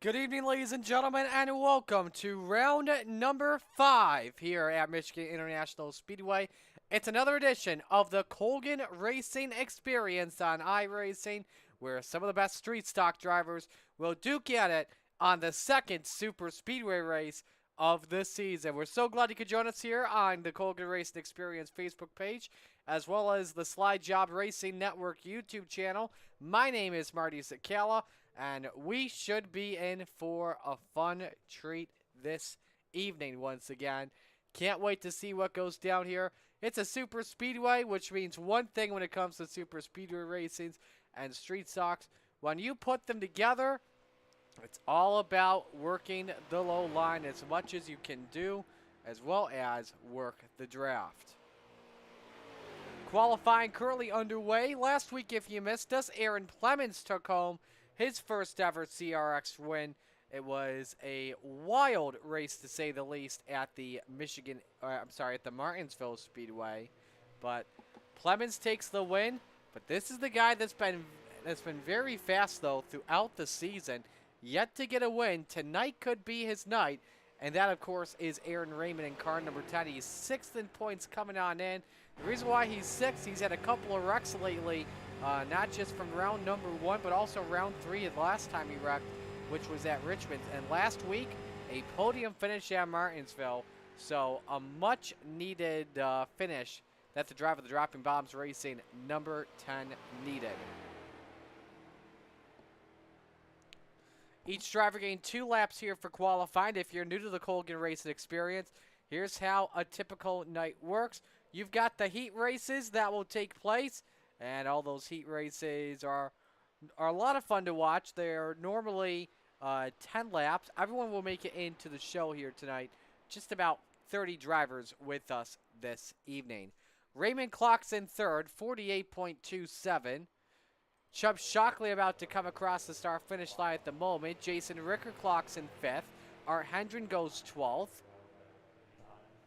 Good evening, ladies and gentlemen, and welcome to round number 5 here at Michigan International Speedway. It's another edition of the Colgan Racing Xperience on iRacing, where some of the best street stock drivers will duke at it on the second Superspeedway race of the season. We're so glad you could join us here on the Colgan Racing Xperience Facebook page, as well as the Slide Job Racing Network YouTube channel. My name is Marty Sakala, and we should be in for a fun treat this evening once again. Can't wait to see what goes down here. It's a super speedway, which means one thing when it comes to super speedway racings and street stocks. When you put them together, it's all about working the low line as much as you can do, as well as work the draft. Qualifying currently underway. Last week, if you missed us, Aaron Clemens took home his first ever CRX win. It was a wild race, to say the least, at the at the Martinsville Speedway. But Clemens takes the win. But this is the guy that's been very fast though throughout the season. Yet to get a win. Tonight could be his night. And that, of course, is Aaron Raymond in car number 10. He's 6th in points coming on in. The reason why he's 6th, he's had a couple of wrecks lately. Not just from round number 1, but also round 3 the last time he wrecked, which was at Richmond. And last week, a podium finish at Martinsville. So a much-needed finish that the driver of the Dropping Bombs Racing number 10 needed. Each driver gained 2 laps here for qualifying. If you're new to the Colgan Racing Xperience, here's how a typical night works. You've got the heat races that will take place, and all those heat races are a lot of fun to watch. They're normally 10 laps. Everyone will make it into the show here tonight. Just about 30 drivers with us this evening. Raymond clocks in 3rd, 48.27. Chubb Shockley about to come across the start-finish line at the moment. Jason Ricker clocks in 5th. Art Hendren goes 12th.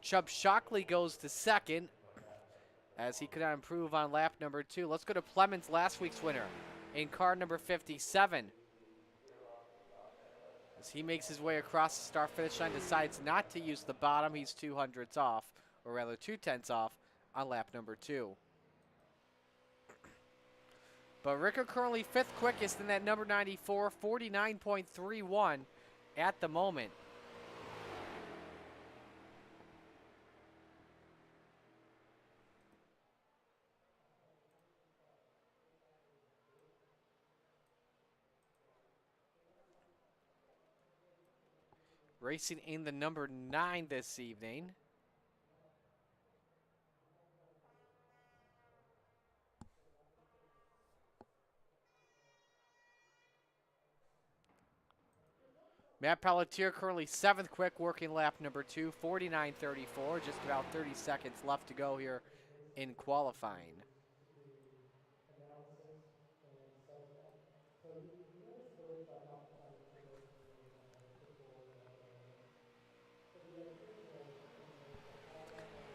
Chubb Shockley goes to 2nd, as he could not improve on lap number 2. Let's go to Clemens, last week's winner, in car number 57. As he makes his way across the start-finish line, decides not to use the bottom. He's 2/100ths off, or rather 2/10ths off, on lap number 2. But Ricker currently 5th quickest in that number 94, 49.31 at the moment. Racing in the number 9 this evening. Matt Pelletier currently 7th quick, working lap number 2, 49.34. Just about 30 seconds left to go here in qualifying.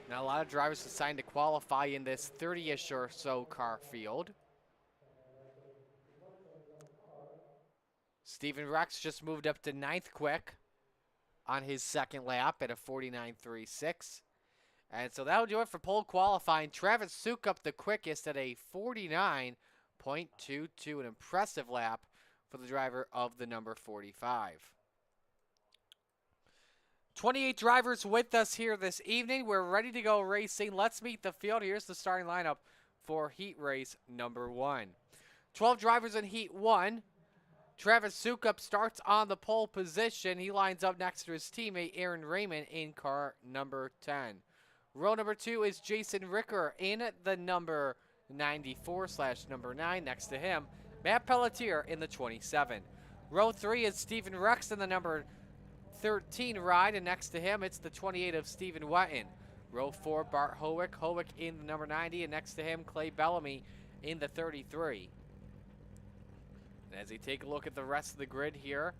Now a lot of drivers assigned to qualify in this 30-ish or so car field. Steven Rex just moved up to 9th quick on his 2nd lap at a 49.36. And so that'll do it for pole qualifying. Travis Sukup the quickest at a 49.22, an impressive lap for the driver of the number 45. 28 drivers with us here this evening. We're ready to go racing. Let's meet the field. Here's the starting lineup for heat race number 1. 12 drivers in heat 1. Travis Sukup starts on the pole position. He lines up next to his teammate Aaron Raymond in car number 10. Row number 2 is Jason Ricker in the number 94/number 9 next to him. Matt Pelletier in the 27. Row 3 is Steven Rex in the number 13 ride, and next to him it's the 28 of Stephen Wetton. Row 4, Bart Howick in the number 90, and next to him Clay Bellamy in the 33. And as we take a look at the rest of the grid here,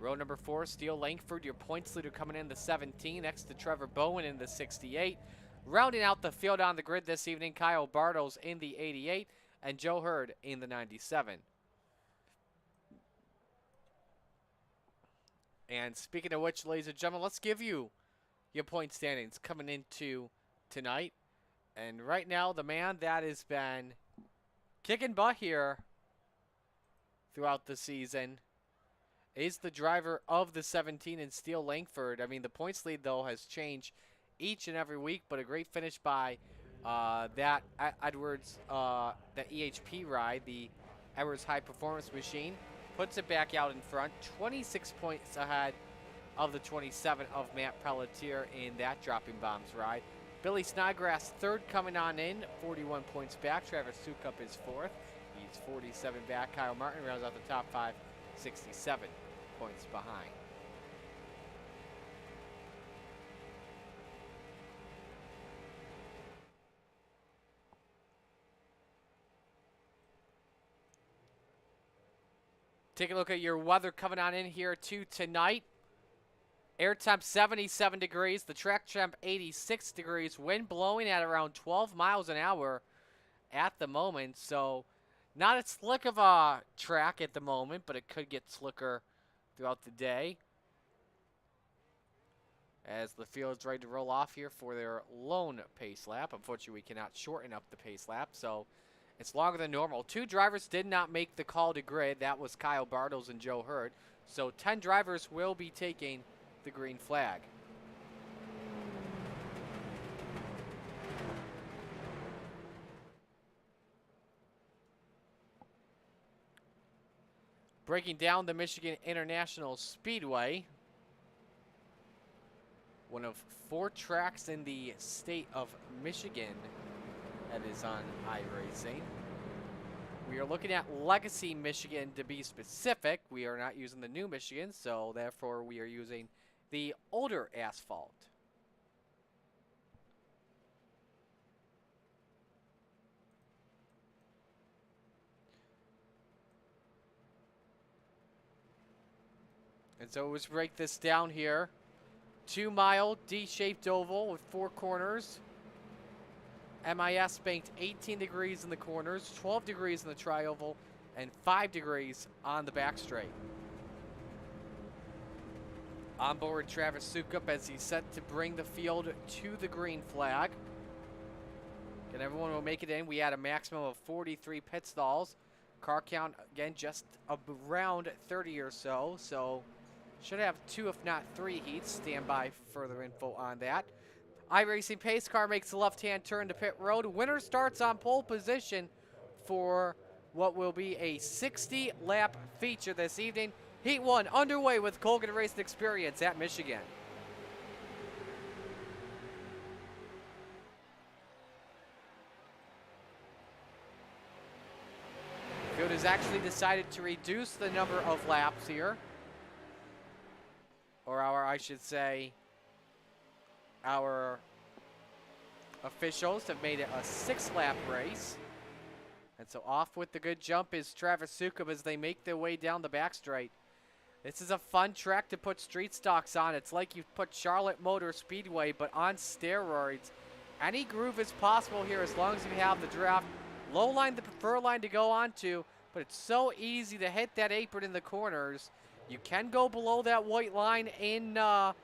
row number 4, Steele Langford, your points leader, coming in the 17, next to Trevor Bowen in the 68. Rounding out the field on the grid this evening, Kyle Bartles in the 88, and Joe Hurd in the 97. And speaking of which, ladies and gentlemen, let's give you your point standings coming into tonight. And right now, the man that has been kicking butt here throughout the season is the driver of the 17 in Steele Langford. I mean, the points lead, though, has changed each and every week, but a great finish by that Edwards, the EHP ride, the Edwards High Performance Machine, puts it back out in front, 26 points ahead of the 27 of Matt Pelletier in that dropping bombs ride. Billy Snodgrass third coming on in, 41 points back. Travis Sukup is fourth. He's 47 back. Kyle Martin rounds out the top five, 67 points behind. Take a look at your weather coming on in here too tonight. Air temp 77 degrees, the track temp 86 degrees, wind blowing at around 12 miles an hour at the moment. So not a slick of a track at the moment, but it could get slicker throughout the day. As the field is ready to roll off here for their lone pace lap. Unfortunately, we cannot shorten up the pace lap, so it's longer than normal. 2 drivers did not make the call to grid. That was Kyle Bartles and Joe Hurd. So 10 drivers will be taking the green flag. Breaking down the Michigan International Speedway, one of 4 tracks in the state of Michigan that is on iRacing. We are looking at Legacy Michigan to be specific. We are not using the new Michigan, so therefore we are using the older asphalt. And so let's break this down here. 2-mile D-shaped oval with 4 corners. MIS banked 18 degrees in the corners, 12 degrees in the tri-oval, and 5 degrees on the back straight. On board Travis Sukup as he's set to bring the field to the green flag. And everyone will make it in. We had a maximum of 43 pit stalls. Car count, again, just around 30 or so. So should have 2, if not 3 heats. Stand by for further info on that. iRacing pace car makes the left-hand turn to pit road. Winner starts on pole position for what will be a 60-lap feature this evening. Heat 1 underway with Colgan Racing Xperience at Michigan. Field has actually decided to reduce the number of laps here. Or I should say, our officials have made it a 6-lap race. And so off with the good jump is Travis Sukup as they make their way down the back straight. This is a fun track to put street stocks on. It's like you put Charlotte Motor Speedway, but on steroids. Any groove is possible here as long as you have the draft. Low line, the preferred line to go on to, but it's so easy to hit that apron in the corners. You can go below that white line in the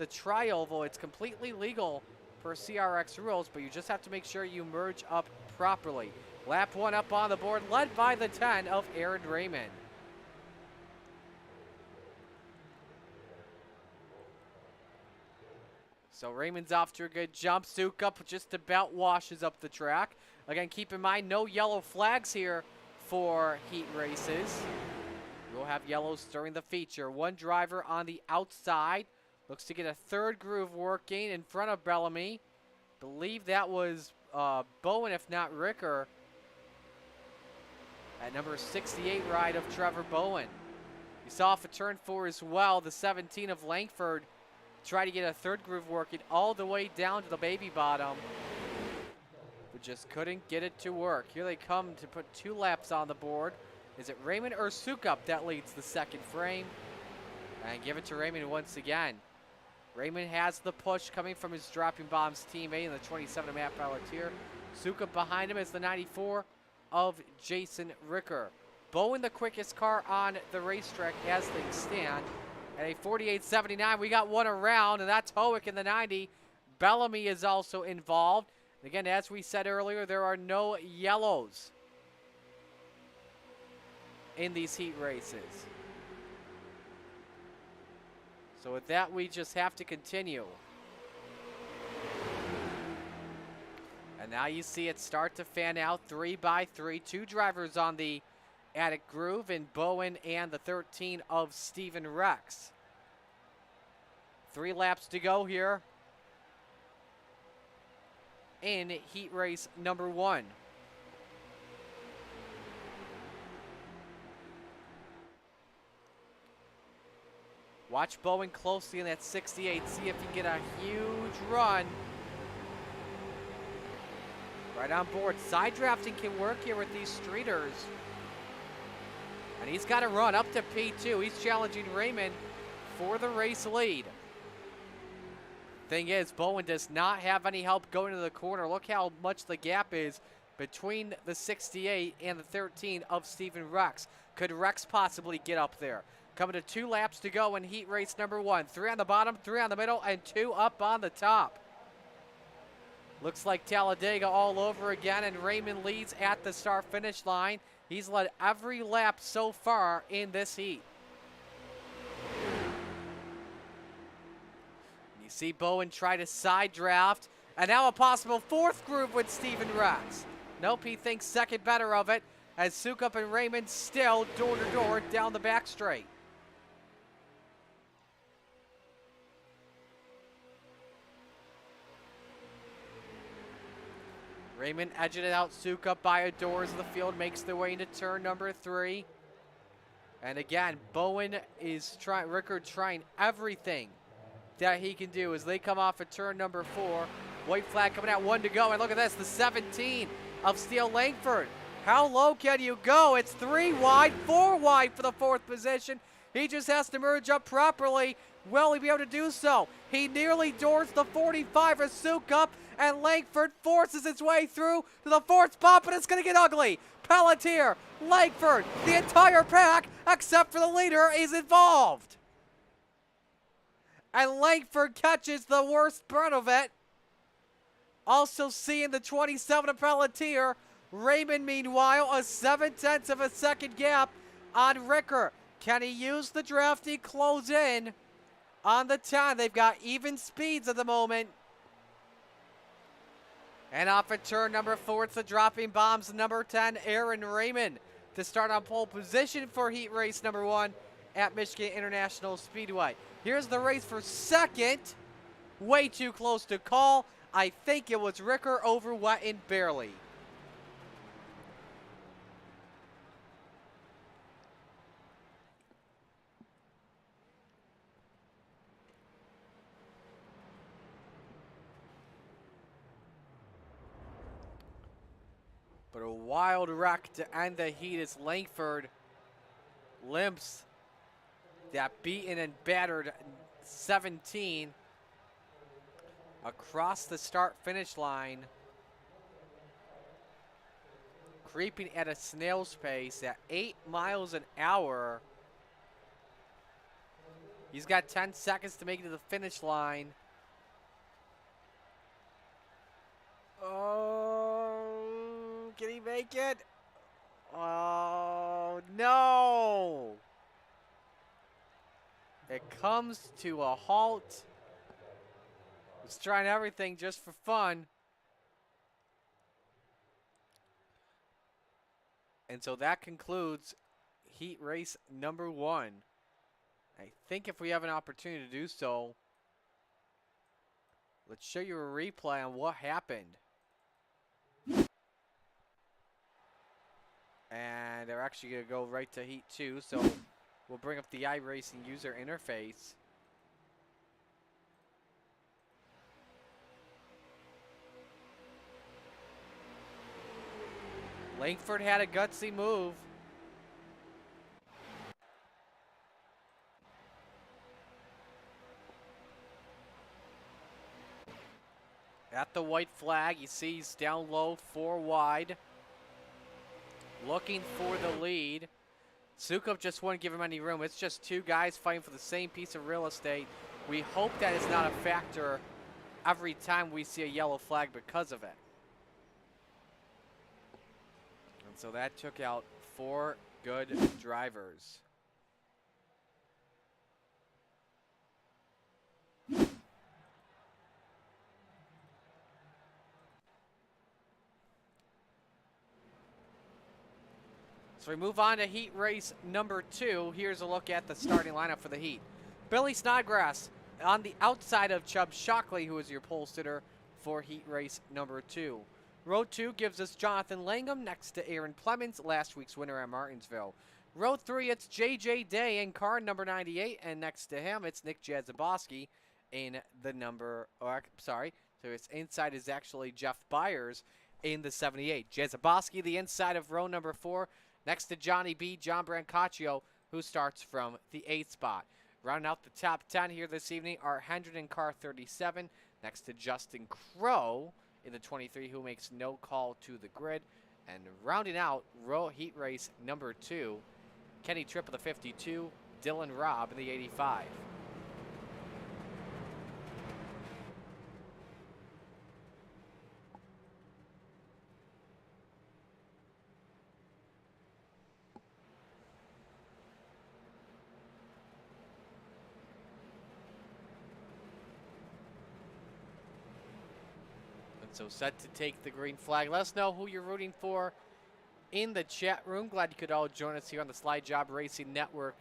tri-oval. It's completely legal per CRX rules, but you just have to make sure you merge up properly. Lap 1 up on the board, led by the 10 of Aaron Raymond. So Raymond's off to a good jump. Sukup just about washes up the track. Again, keep in mind, no yellow flags here for heat races. We'll have yellows during the feature. 1 driver on the outside. Looks to get a 3rd groove working in front of Bellamy. Believe that was Bowen, if not Ricker. At number 68 ride of Trevor Bowen. You saw off a turn 4 as well. The 17 of Langford try to get a 3rd groove working all the way down to the baby bottom, but just couldn't get it to work. Here they come to put 2 laps on the board. Is it Raymond or Sukup that leads the 2nd frame? And give it to Raymond once again. Raymond has the push coming from his dropping bombs teammate in the 27 of Matt Pelletier. Sukup behind him is the 94 of Jason Ricker. Bowen the quickest car on the racetrack as things stand. At a 48.79, we got one around, and that's Howick in the 90. Bellamy is also involved. And again, as we said earlier, there are no yellows in these heat races. So with that, we just have to continue. And now you see it start to fan out 3 by 3. 2 drivers on the Attic Groove in Bowen and the 13 of Stephen Rex. 3 laps to go here in heat race number 1. Watch Bowen closely in that 68. See if he can get a huge run. Right on board. Side drafting can work here with these streeters. And he's got to run up to P2. He's challenging Raymond for the race lead. Thing is, Bowen does not have any help going to the corner. Look how much the gap is between the 68 and the 13 of Stephen Rex. Could Rex possibly get up there? Coming to 2 laps to go in heat race number 1. 3 on the bottom, 3 on the middle, and 2 up on the top. Looks like Talladega all over again, and Raymond leads at the start-finish line. He's led every lap so far in this heat. You see Bowen try to side draft, and now a possible 4th groove with Stephen Rex. Nope, he thinks second better of it, as Sukup and Raymond still door-to-door down the back straight. Raymond edging it out. Sukup by a doors of the field, makes their way into turn number 3. And again, Bowen is trying, Rickard trying everything that he can do as they come off of turn number 4. White flag coming out, 1 to go. And look at this, the 17 of Steele Langford. How low can you go? It's 3 wide, 4 wide for the 4th position. He just has to merge up properly. Will he be able to do so? He nearly doors the 45 of Sukup, and Langford forces its way through to the 4th spot, but it's going to get ugly. Pelletier, Langford, the entire pack, except for the leader, is involved. And Langford catches the worst part of it. Also seeing the 27 of Pelletier. Raymond, meanwhile, a 7/10 of a second gap on Ricker. Can he use the drafty close in on the 10? They've got even speeds at the moment. And off at turn number 4, it's the dropping bombs, number 10, Aaron Raymond, to start on pole position for heat race number 1 at Michigan International Speedway. Here's the race for second. Way too close to call. I think it was Ricker over Wetton barely. But a wild wreck to end the heat as Langford limps that beaten and battered 17 across the start-finish line, creeping at a snail's pace at 8 miles an hour. He's got 10 seconds to make it to the finish line. Oh, can he make it? Oh, no. It comes to a halt. He's trying everything just for fun. And so that concludes heat race number 1. I think if we have an opportunity to do so, let's show you a replay on what happened. And they're actually going to go right to heat 2, so we'll bring up the iRacing user interface. Langford had a gutsy move. At the white flag, you see he's down low, 4 wide. Looking for the lead. Sukov just wouldn't give him any room. It's just two guys fighting for the same piece of real estate. We hope that is not a factor every time we see a yellow flag because of it. And so that took out 4 good drivers. So we move on to heat race number 2. Here's a look at the starting lineup for the heat. Billy Snodgrass on the outside of Chubb Shockley, who is your pole sitter for heat race number 2. Row 2 gives us Jonathan Langham next to Aaron Clemens, last week's winner at Martinsville. Row 3, it's J.J. Day in car number 98, and next to him, it's Nick Jadzaboski in the number, so his inside is actually Jeff Byers in the 78. Jadzaboski, the inside of row number 4, next to Johnny B, John Brancaccio, who starts from the 8th spot. Rounding out the top 10 here this evening are Hendren in car 37, next to Justin Crow in the 23, who makes no call to the grid. And rounding out row heat race number 2, Kenny Tripp of the 52, Dylan Robb in the 85. So set to take the green flag. Let us know who you're rooting for in the chat room. Glad you could all join us here on the Slide Job Racing Network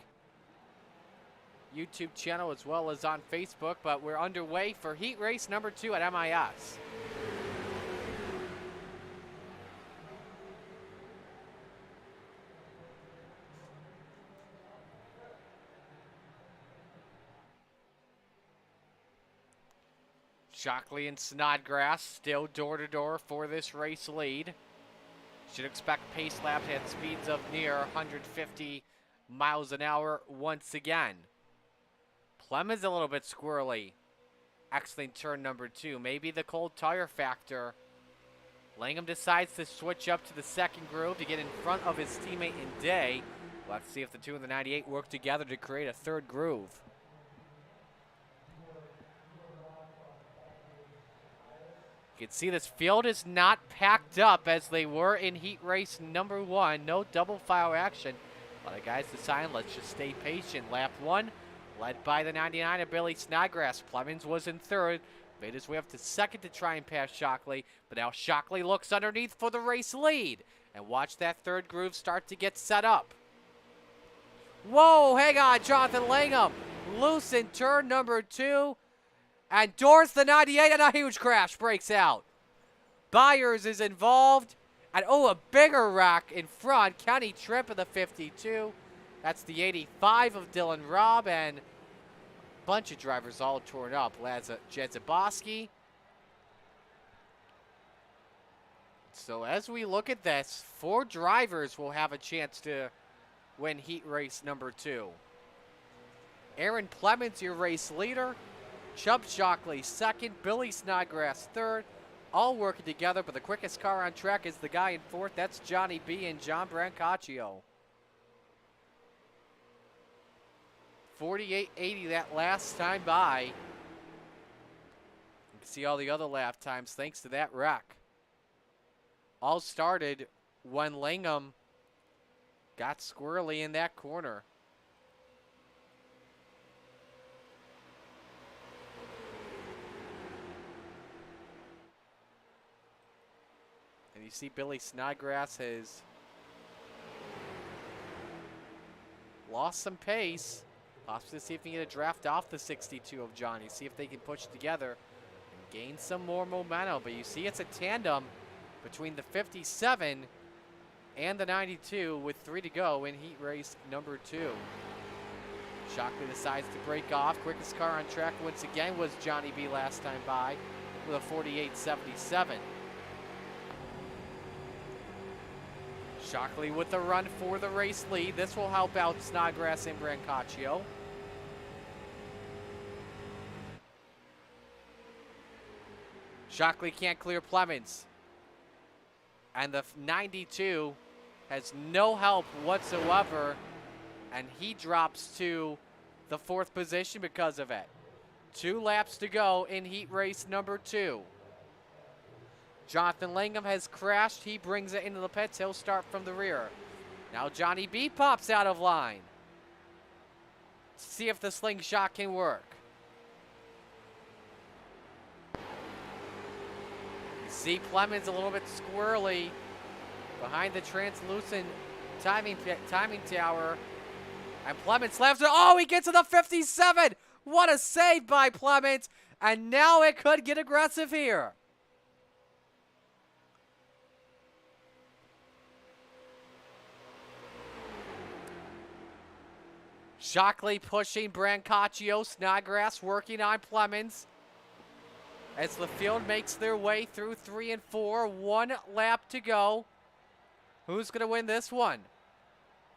YouTube channel as well as on Facebook. But we're underway for heat race number 2 at MIS. Shockley and Snodgrass still door-to-door for this race lead. Should expect pace laps at speeds of near 150 miles an hour once again. Clemens a little bit squirrely. Excellent turn number 2. Maybe the cold tire factor. Langham decides to switch up to the second groove to get in front of his teammate in Day. Let's see if the 2 and the 98 work together to create a third groove. You can see this field is not packed up as they were in heat race number 1. No double file action. A lot of guys deciding, let's just stay patient. Lap 1, led by the 99 of Billy Snodgrass. Clemens was in 3rd. Made his way up to 2nd to try and pass Shockley. But now Shockley looks underneath for the race lead. And watch that third groove start to get set up. Whoa, hang on, Jonathan Langham. Loose in turn number 2. And doors the 98, and a huge crash breaks out. Byers is involved. And a bigger wreck in front. Kenny Tripp of the 52. That's the 85 of Dylan Robb, and a bunch of drivers all torn up. Jadzaboski. So as we look at this, 4 drivers will have a chance to win heat race number 2. Aaron Clemens, your race leader. Chubb Shockley 2nd, Billy Snodgrass 3rd, all working together, but the quickest car on track is the guy in 4th. That's Johnny B and John Brancaccio. 48.80 that last time by. You can see all the other lap times thanks to that wreck. All started when Langham got squirrely in that corner. You see Billy Snodgrass has lost some pace. Possibly to see if he can get a draft off the 62 of Johnny. See if they can push together and gain some more momentum. But you see it's a tandem between the 57 and the 92 with 3 to go in heat race number 2. Shockley decides to break off. Quickest car on track once again was Johnny B last time by with a 48.77. Shockley with the run for the race lead. This will help out Snodgrass and Brancaccio. Shockley can't clear Clemens. And the 92 has no help whatsoever and he drops to the 4th position because of it. 2 laps to go in heat race number 2. Jonathan Langham has crashed. He brings it into the pits. He'll start from the rear. Now Johnny B pops out of line. See if the slingshot can work. You see Plemons a little bit squirrely behind the translucent timing tower. And Plemons slams it. Oh, he gets to the 57. What a save by Plemons. And now it could get aggressive here. Shockley pushing Brancaccio. Snodgrass working on Plemons. As the field makes their way through 3 and 4. 1 lap to go. Who's going to win this one?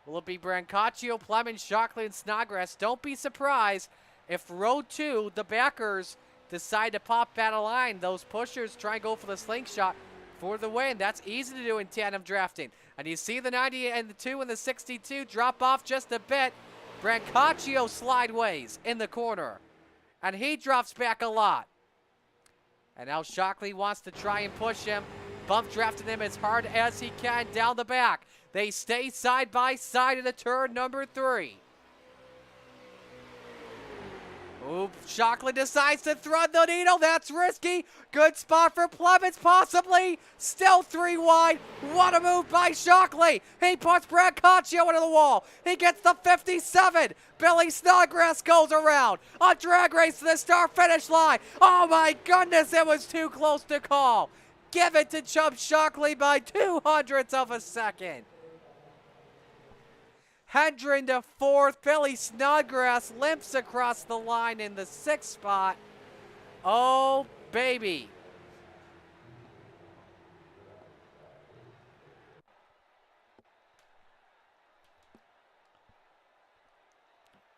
Will it be Brancaccio, Plemons, Shockley, and Snodgrass? Don't be surprised if row 2, the backers, decide to pop out of line. Those pushers try and go for the slingshot for the win. That's easy to do in tandem drafting. And you see the 90 and the 2 and the 62 drop off just a bit. Brancaccio slideways in the corner. And he drops back a lot. And now Shockley wants to try and push him. Bump drafting him as hard as he can down the back. They stay side by side in the turn number 3. Ooh, Shockley decides to thread the needle. That's risky. Good spot for Plemons, possibly. Still 3 wide. What a move by Shockley. He puts Brancaccio into the wall. He gets the 57. Billy Snodgrass goes around. A drag race to the start-finish line. Oh my goodness, it was too close to call. Give it to Chub Shockley by 0.02 of a second. Hendren to 4th. Billy Snodgrass limps across the line in the 6th spot. Oh, baby.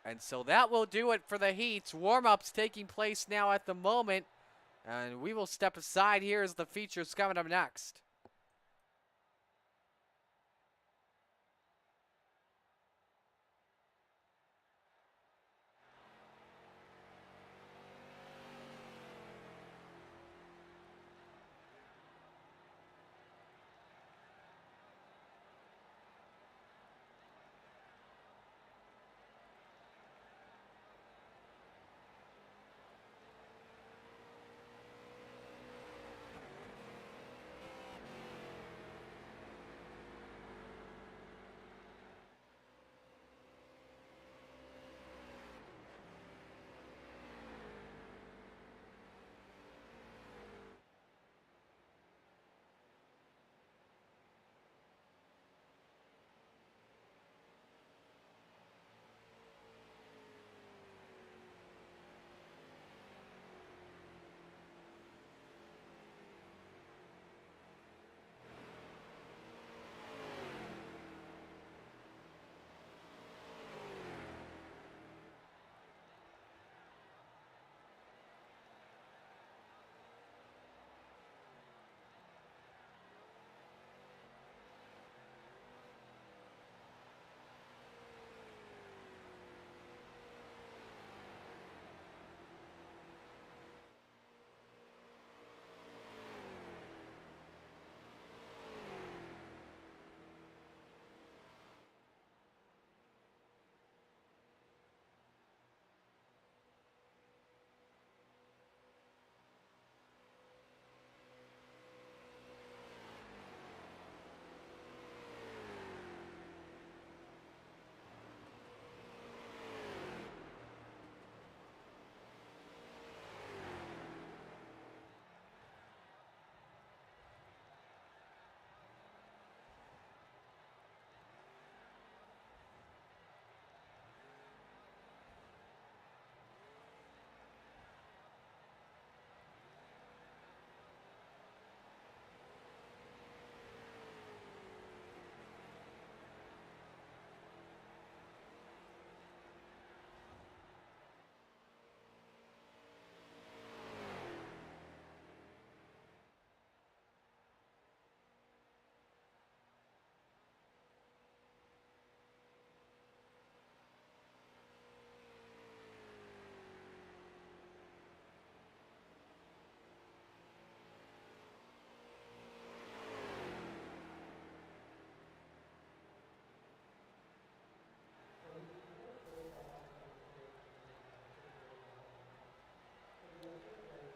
And so that will do it for the heats. Warm-ups taking place now at the moment. And we will step aside here as the features coming up next.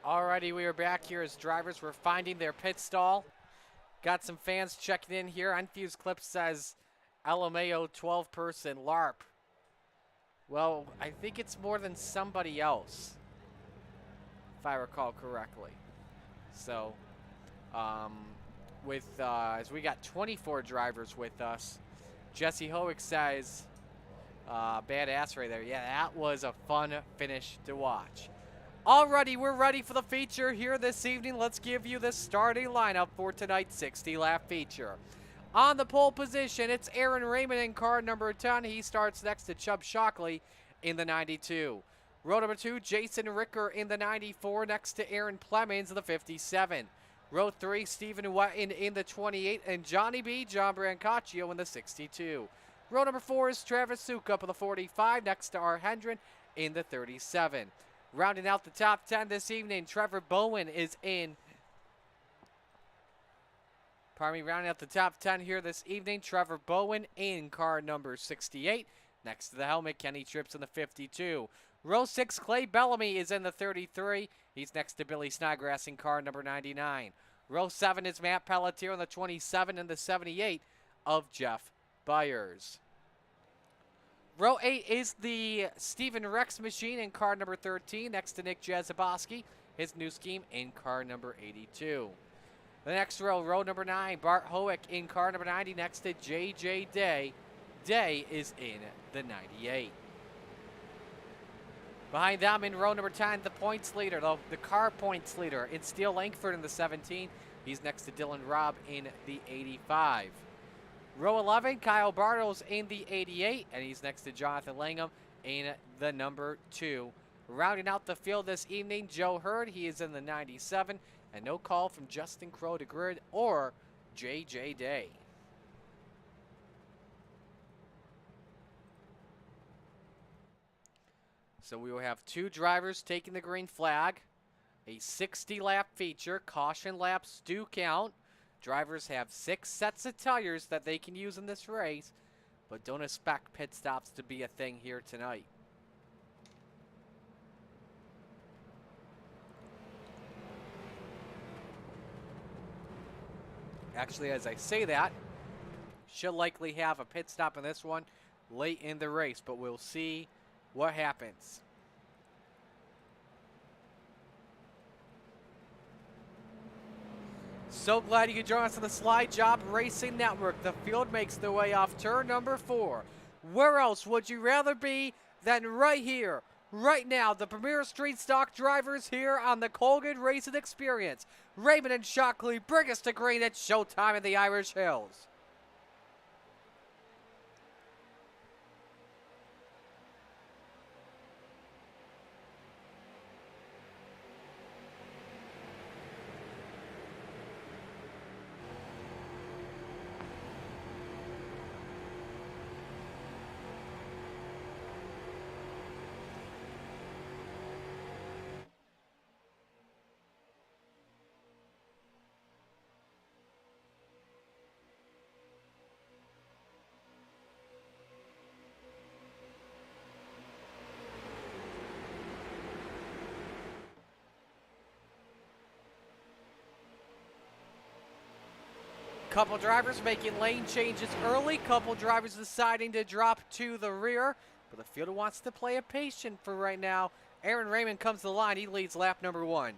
Alrighty, we are back here as drivers were finding their pit stall. Got some fans checking in here. Unfused Clip says LMAO 12-person LARP. Well, I think it's more than somebody else, if I recall correctly. So, as we got 24 drivers with us, Jesse Hoek says, badass right there. Yeah, that was a fun finish to watch. Alrighty, we're ready for the feature here this evening. Let's give you the starting lineup for tonight's 60-lap feature. On the pole position, it's Aaron Raymond in car number 10. He starts next to Chubb Shockley in the 92. Row number 2, Jason Ricker in the 94, next to Aaron Plemons in the 57. Row 3, Stephen Wetton in the 28, and Johnny B. John Brancaccio in the 62. Row number 4 is Travis Sukup in the 45, next to R. Hendren in the 37. Rounding out the top 10 this evening, Trevor Bowen is in. Rounding out the top 10 here this evening, Trevor Bowen in car number 68. Next to the helmet, Kenny Trips in the 52. Row 6, Clay Bellamy is in the 33. He's next to Billy Snodgrass in car number 99. Row 7 is Matt Pelletier in the 27 and the 78 of Jeff Byers. Row 8 is the Steven Rex machine in car number 13, next to Nick Jazoboski, his new scheme in car number 82. The next row, row number 9, Bart Hoek in car number 90, next to JJ Day. Day is in the 98. Behind them in row number 10, the points leader, the car points leader, it's Steele Langford in the 17. He's next to Dylan Robb in the 85. Row 11, Kyle Bartles in the 88, and he's next to Jonathan Langham in the number 2. Rounding out the field this evening, Joe Hurd, he is in the 97, and no call from Justin Crow to grid or JJ Day. So we will have 2 drivers taking the green flag, a 60-lap feature, caution laps do count. Drivers have 6 sets of tires that they can use in this race, but don't expect pit stops to be a thing here tonight. Actually, as I say that, should likely have a pit stop in this one late in the race, but we'll see what happens. So glad you could join us on the Slide Job Racing Network. The field makes their way off turn number 4. Where else would you rather be than right here, right now? The premier street stock drivers here on the Colgan Racing Xperience. Raymond and Shockley bring us to green. It's showtime in the Irish Hills. Couple drivers making lane changes early. Couple drivers deciding to drop to the rear. But the field wants to play it patient for right now. Aaron Raymond comes to the line. He leads lap number 1.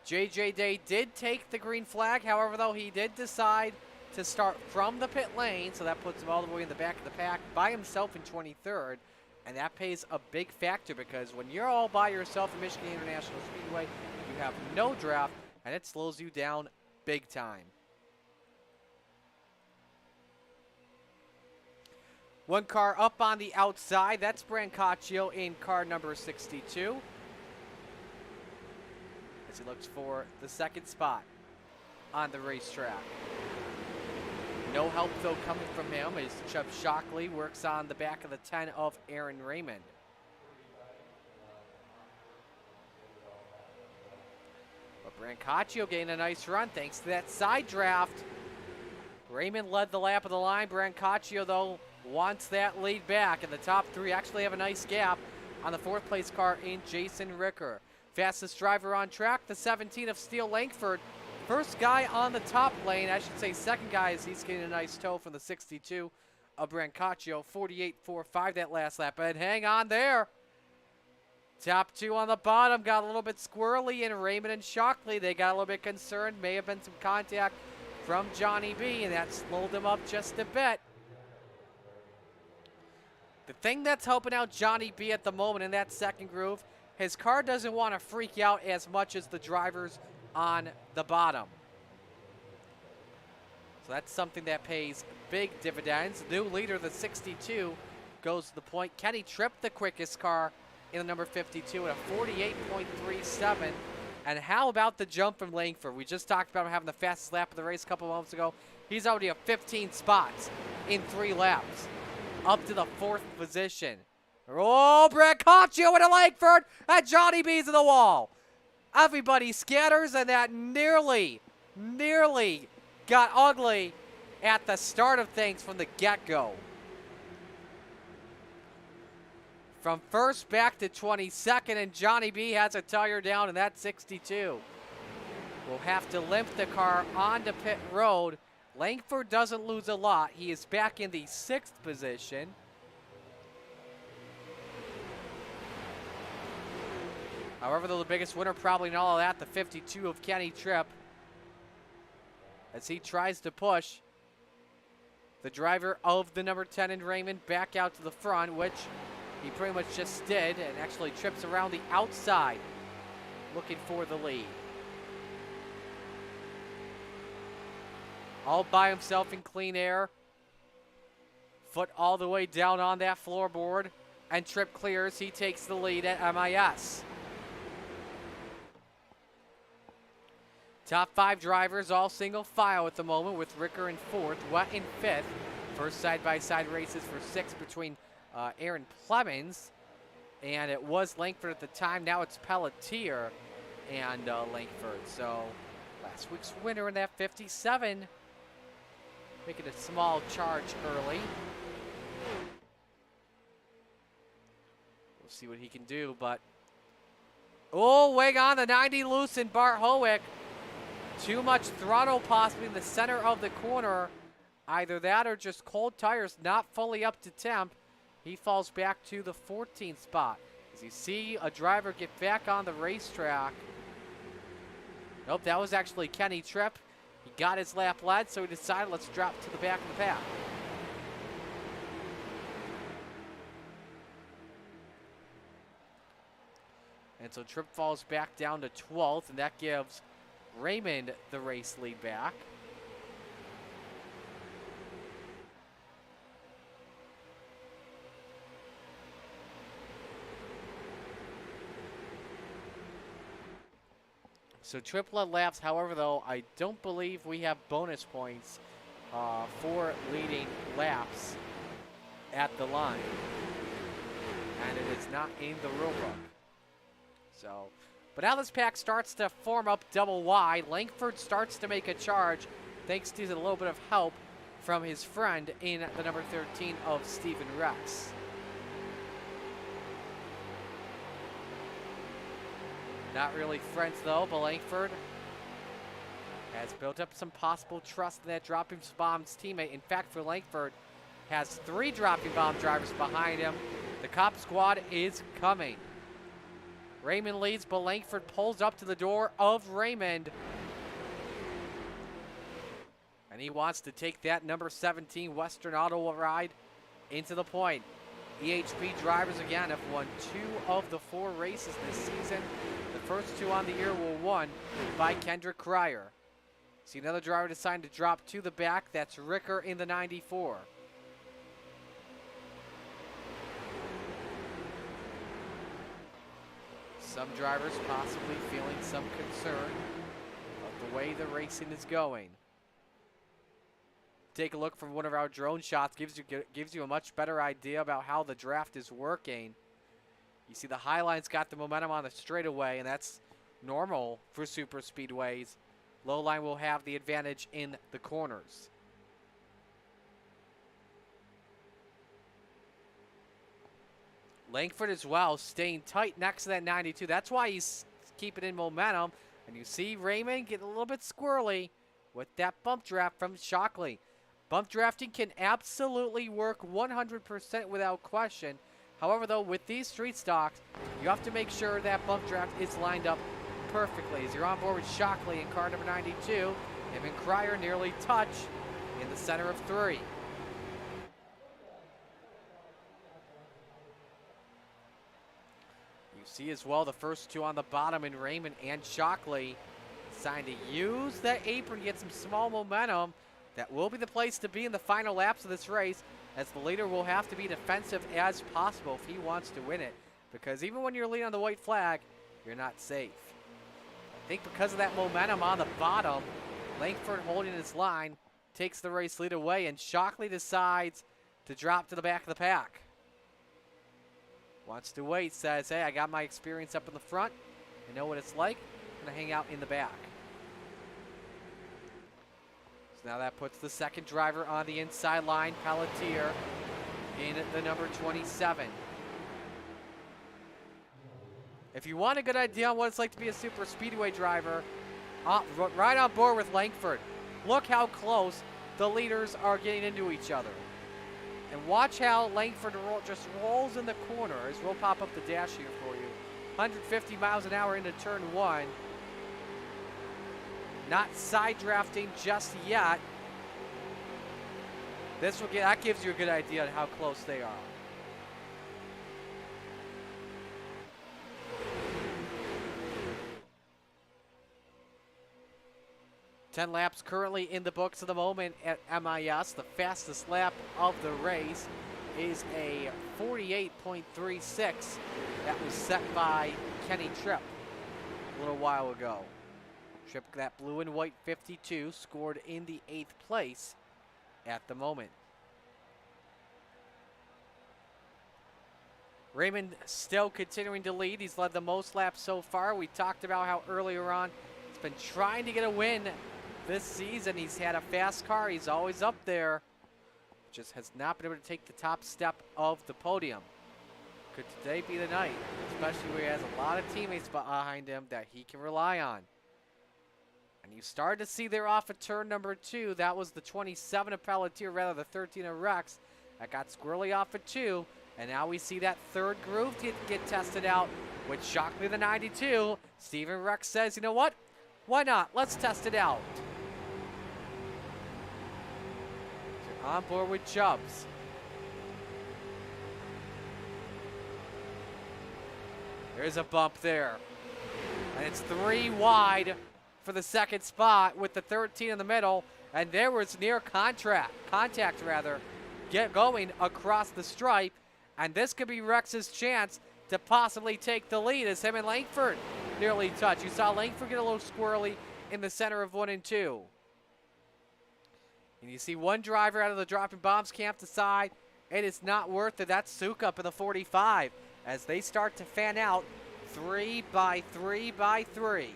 JJ Day did take the green flag. However, though, he did decide to start from the pit lane. So that puts him all the way in the back of the pack by himself in 23rd. And that pays a big factor because when you're all by yourself in Michigan International Speedway, you have no draft, and it slows you down big time. One car up on the outside. That's Brancaccio in car number 62. As he looks for the second spot on the racetrack. No help, though, coming from him as Chubb Shockley works on the back of the 10 of Aaron Raymond. But Brancaccio getting a nice run thanks to that side draft. Raymond led the lap of the line. Brancaccio, though, wants that lead back, and the top 3 actually have a nice gap on the 4th place car in Jason Ricker. Fastest driver on track, the 17 of Steele Langford. First guy on the top lane, I should say second guy, as he's getting a nice tow from the 62 of Brancaccio. 48.45 that last lap. And hang on there. Top two on the bottom got a little bit squirrely, and Raymond and Shockley, they got a little bit concerned. May have been some contact from Johnny B, and that slowed them up just a bit. The thing that's helping out Johnny B at the moment in that second groove, his car doesn't want to freak out as much as the drivers on the bottom. So that's something that pays big dividends. New leader, the 62, goes to the point. Kenny Tripp, the quickest car in the number 52 at a 48.37. And how about the jump from Langford? We just talked about him having the fastest lap of the race a couple moments ago. He's already at 15 spots in 3 laps, up to the 4th position. Oh, Brancaccio with a Langford, and Johnny B's in the wall. Everybody scatters, and that nearly got ugly at the start of things from the get-go. From first back to 22nd, and Johnny B has a tire down, and that 62 will have to limp the car onto pit road. Langford doesn't lose a lot. He is back in the 6th position. However, though, the biggest winner probably in all of that, the 52 of Kenny Tripp, as he tries to push the driver of the number 10 in Raymond back out to the front, which he pretty much just did, and actually trips around the outside looking for the lead. All by himself in clean air. Foot all the way down on that floorboard, and Tripp clears. He takes the lead at MIS. Top 5 drivers all single file at the moment, with Ricker in 4th, Wet in 5th. First side-by-side races for 6 between Aaron Clemens, and it was Langford at the time. Now it's Pelletier and Langford. So last week's winner in that 57, making a small charge early. We'll see what he can do, but oh, wing on the 90 loose in Bart Howick. Too much throttle possibly in the center of the corner. Either that or just cold tires, not fully up to temp. He falls back to the 14th spot. As you see a driver get back on the racetrack. Nope, that was actually Kenny Tripp. He got his lap led, so he decided let's drop to the back of the pack. And so Tripp falls back down to 12th, and that gives Raymond the race lead back. So triplet laps. However, though, I don't believe we have bonus points for leading laps at the line. And it is not in the rule book. So, but now this pack starts to form up double wide. Langford starts to make a charge thanks to a little bit of help from his friend in the number 13 of Stephen Rex. Not really friends, though, but Langford has built up some possible trust in that dropping bombs teammate. In fact, for Langford, has 3 dropping bomb drivers behind him. The cop squad is coming. Raymond leads, but Langford pulls up to the door of Raymond. And he wants to take that number 17 Western Auto ride into the point. EHP drivers, again, have won 2 of the 4 races this season. The first 2 on the year were won by Kendrick Cryer. See another driver deciding to drop to the back. That's Ricker in the 94. Some drivers possibly feeling some concern of the way the racing is going. Take a look from one of our drone shots. Gives you a much better idea about how the draft is working. You see the Highline's got the momentum on the straightaway, and that's normal for super speedways. Low line will have the advantage in the corners. Langford as well, staying tight next to that 92. That's why he's keep it in momentum. And you see Raymond get a little bit squirrely with that bump draft from Shockley. Bump drafting can absolutely work 100% without question. However, though, with these street stocks, you have to make sure that bump draft is lined up perfectly. As you're on board with Shockley in car number 92, him and Cryer nearly touch in the center of 3. You see as well the first 2 on the bottom in Raymond and Shockley deciding to use that apron to get some small momentum. That will be the place to be in the final laps of this race, as the leader will have to be defensive as possible if he wants to win it. Because even when you're leading on the white flag, you're not safe. I think because of that momentum on the bottom, Langford holding his line takes the race lead away, and Shockley decides to drop to the back of the pack. Wants to wait, says, hey, I got my experience up in the front. I know what it's like. I'm gonna hang out in the back. Now that puts the second driver on the inside line, Pelletier, in the number 27. If you want a good idea on what it's like to be a super speedway driver, right on board with Langford. Look how close the leaders are getting into each other. And watch how Langford just rolls in the corner, as we'll pop up the dash here for you. 150 miles an hour into turn 1. Not side drafting just yet. That gives you a good idea of how close they are. Ten laps currently in the books at the moment at MIS. The fastest lap of the race is a 48.36 that was set by Kenny Tripp a little while ago. Tripp, that blue and white 52, scored in the 8th place at the moment. Raymond still continuing to lead. He's led the most laps so far. We talked about how earlier on he's been trying to get a win this season. He's had a fast car. He's always up there. Just has not been able to take the top step of the podium. Could today be the night, especially where he has a lot of teammates behind him that he can rely on. And you started to see there off of turn number 2. That was the 27 of Pelletier, rather the 13 of Rex. That got squirrely off of 2. And now we see that third groove get tested out with Shockley the 92. Steven Rex says, you know what? Why not? Let's test it out. So on board with Chubbs. There's a bump there. And it's 3 wide for the second spot with the 13 in the middle, and there was near contact going across the stripe, and this could be Rex's chance to possibly take the lead as him and Langford nearly touch. You saw Langford get a little squirrely in the center of 1 and 2. And you see one driver out of the dropping bombs camp decide it is not worth it. That's Sukup in the 45 as they start to fan out 3 by 3 by 3.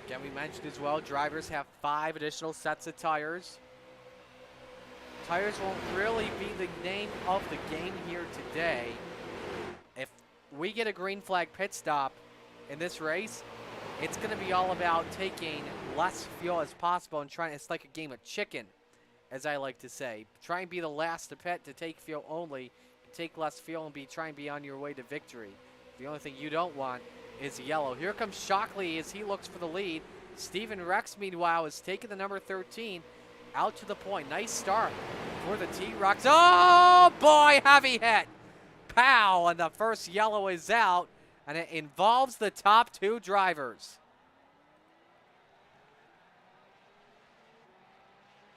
Again, we mentioned as well, drivers have 5 additional sets of tires. Tires won't really be the name of the game here today. If we get a green flag pit stop in this race, it's going to be all about taking less fuel as possible and trying. It's like a game of chicken, as I like to say. Try and be the last to pit to take fuel only, take less fuel, and try and be on your way to victory. The only thing you don't want is yellow. Here comes Shockley as he looks for the lead. Steven Rex, meanwhile, is taking the number 13 out to the point. Nice start for the T-Rocks. Oh, boy, heavy hit. Pow, and the first yellow is out, and it involves the top 2 drivers.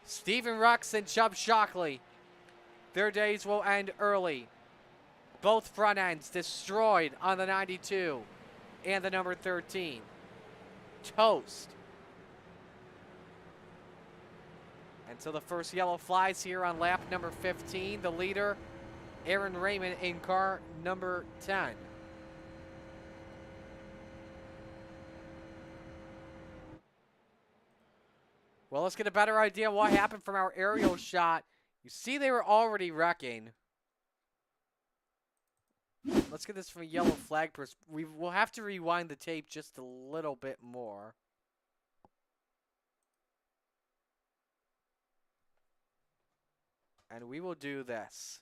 Steven Rex and Chubb Shockley, their days will end early. Both front ends destroyed on the 92 and the number 13. Toast. And so the first yellow flies here on lap number 15. The leader, Aaron Raymond, in car number 10. Well, let's get a better idea of what happened from our aerial shot. You see they were already wrecking. Let's get this from a yellow flag. We'll have to rewind the tape just a little bit more. And we will do this.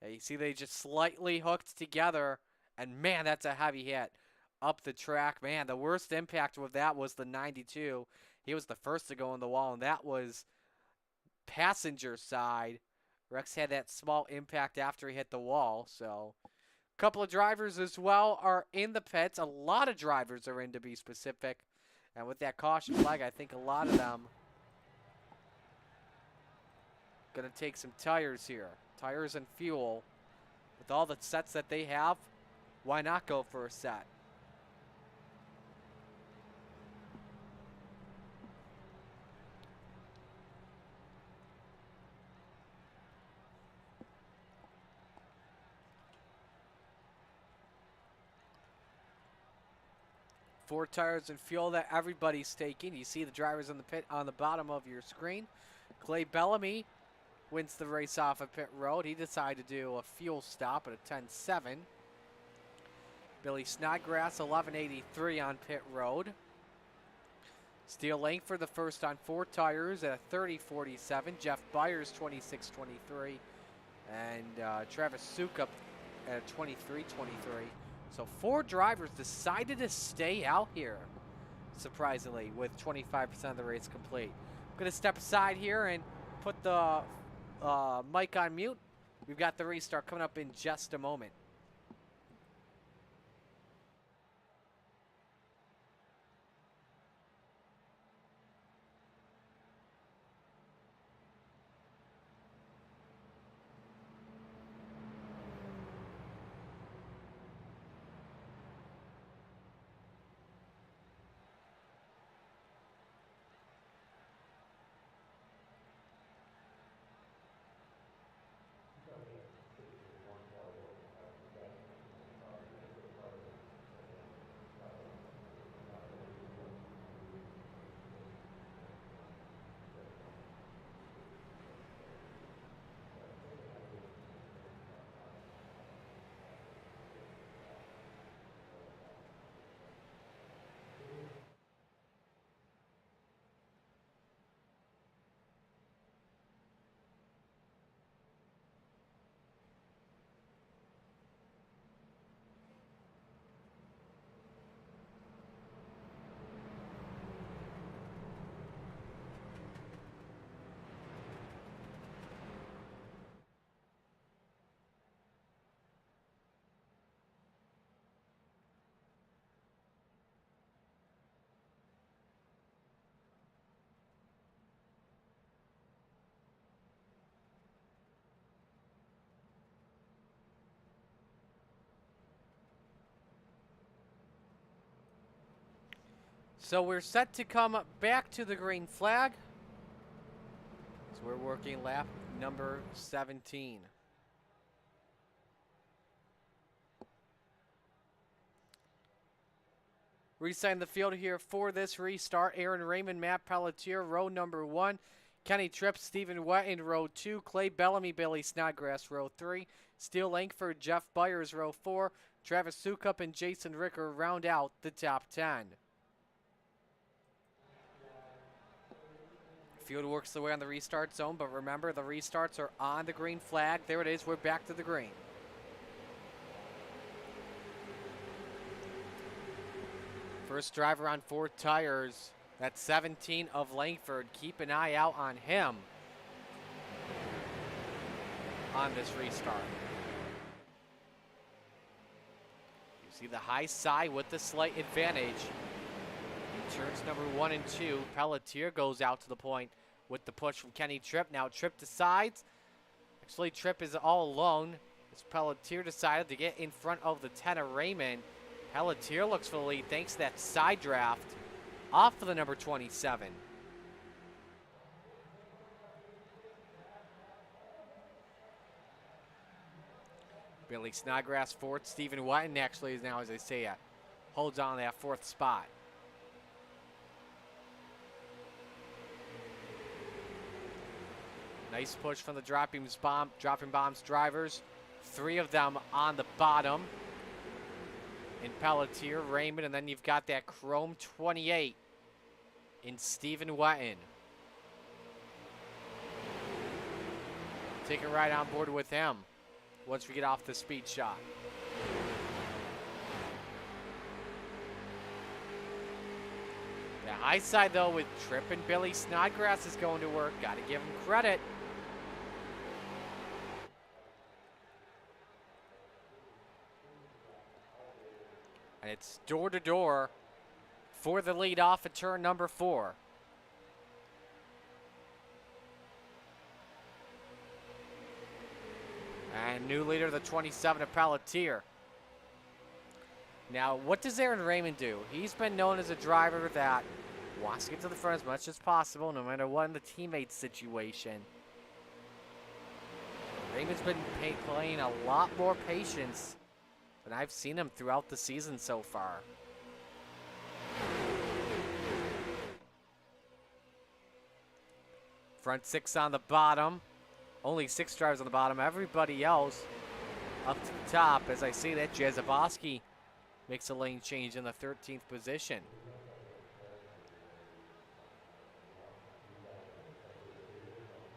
Yeah, you see they just slightly hooked together. And man, that's a heavy hit up the track. Man, the worst impact with that was the 92. He was the first to go in the wall, and that was passenger side. Rex had that small impact after he hit the wall. So a couple of drivers as well are in the pits. A lot of drivers are in, to be specific. And with that caution flag, I think a lot of them going to take some tires here. Tires and fuel. With all the sets that they have, why not go for a set? Four tires and fuel that everybody's taking. You see the drivers in the pit on the bottom of your screen. Clay Bellamy wins the race off of pit road. He decided to do a fuel stop at a 10.7. Billy Snodgrass, 11.83 on pit road. Steele Langford, the first on four tires at a 30.47. Jeff Byers, 26.23. And Travis Sukup at a 23.23. So four drivers decided to stay out here, surprisingly, with 25% of the race complete. I'm going to step aside here and put the mic on mute. We've got the restart coming up in just a moment. So we're set to come back to the green flag. So we're working lap number 17. Resetting the field here for this restart. Aaron Raymond, Matt Pelletier, row number 1. Kenny Tripp, Stephen Wett in row 2. Clay Bellamy, Billy Snodgrass, row 3. Steele Langford, Jeff Byers, row 4. Travis Sukup and Jason Ricker round out the top 10. Field works the way on the restart zone, but remember the restarts are on the green flag. There it is. We're back to the green. First driver on 4 tires. That's 17 of Langford. Keep an eye out on him on this restart. You see the high side with the slight advantage. In turns number 1 and 2, Pelletier goes out to the point with the push from Kenny Tripp. Now Tripp decides. Actually, Tripp is all alone as Pelletier decided to get in front of the 10 of Raymond. Pelletier looks for the lead thanks to that side draft off of the number 27. Billy Snodgrass fourth. Stephen Whiten actually is now, as I say, holds on to that 4th spot. Nice push from the dropping bombs drivers. 3 of them on the bottom. In Pelletier, Raymond, and then you've got that Chrome 28 in Stephen Wetton. Take a ride on board with him once we get off the speed shot. The high side, though, with Tripp and Billy Snodgrass is going to work. Got to give him credit. And it's door-to-door for the lead off at turn number 4. And new leader, the 27 of Pelletier. Now, what does Aaron Raymond do? He's been known as a driver that wants to get to the front as much as possible, no matter what in the teammate situation. Raymond's been playing a lot more patience than I've seen him throughout the season so far. Front 6 on the bottom. Only 6 drivers on the bottom. Everybody else up to the top. As I see that, Jazoboski makes a lane change in the 13th position.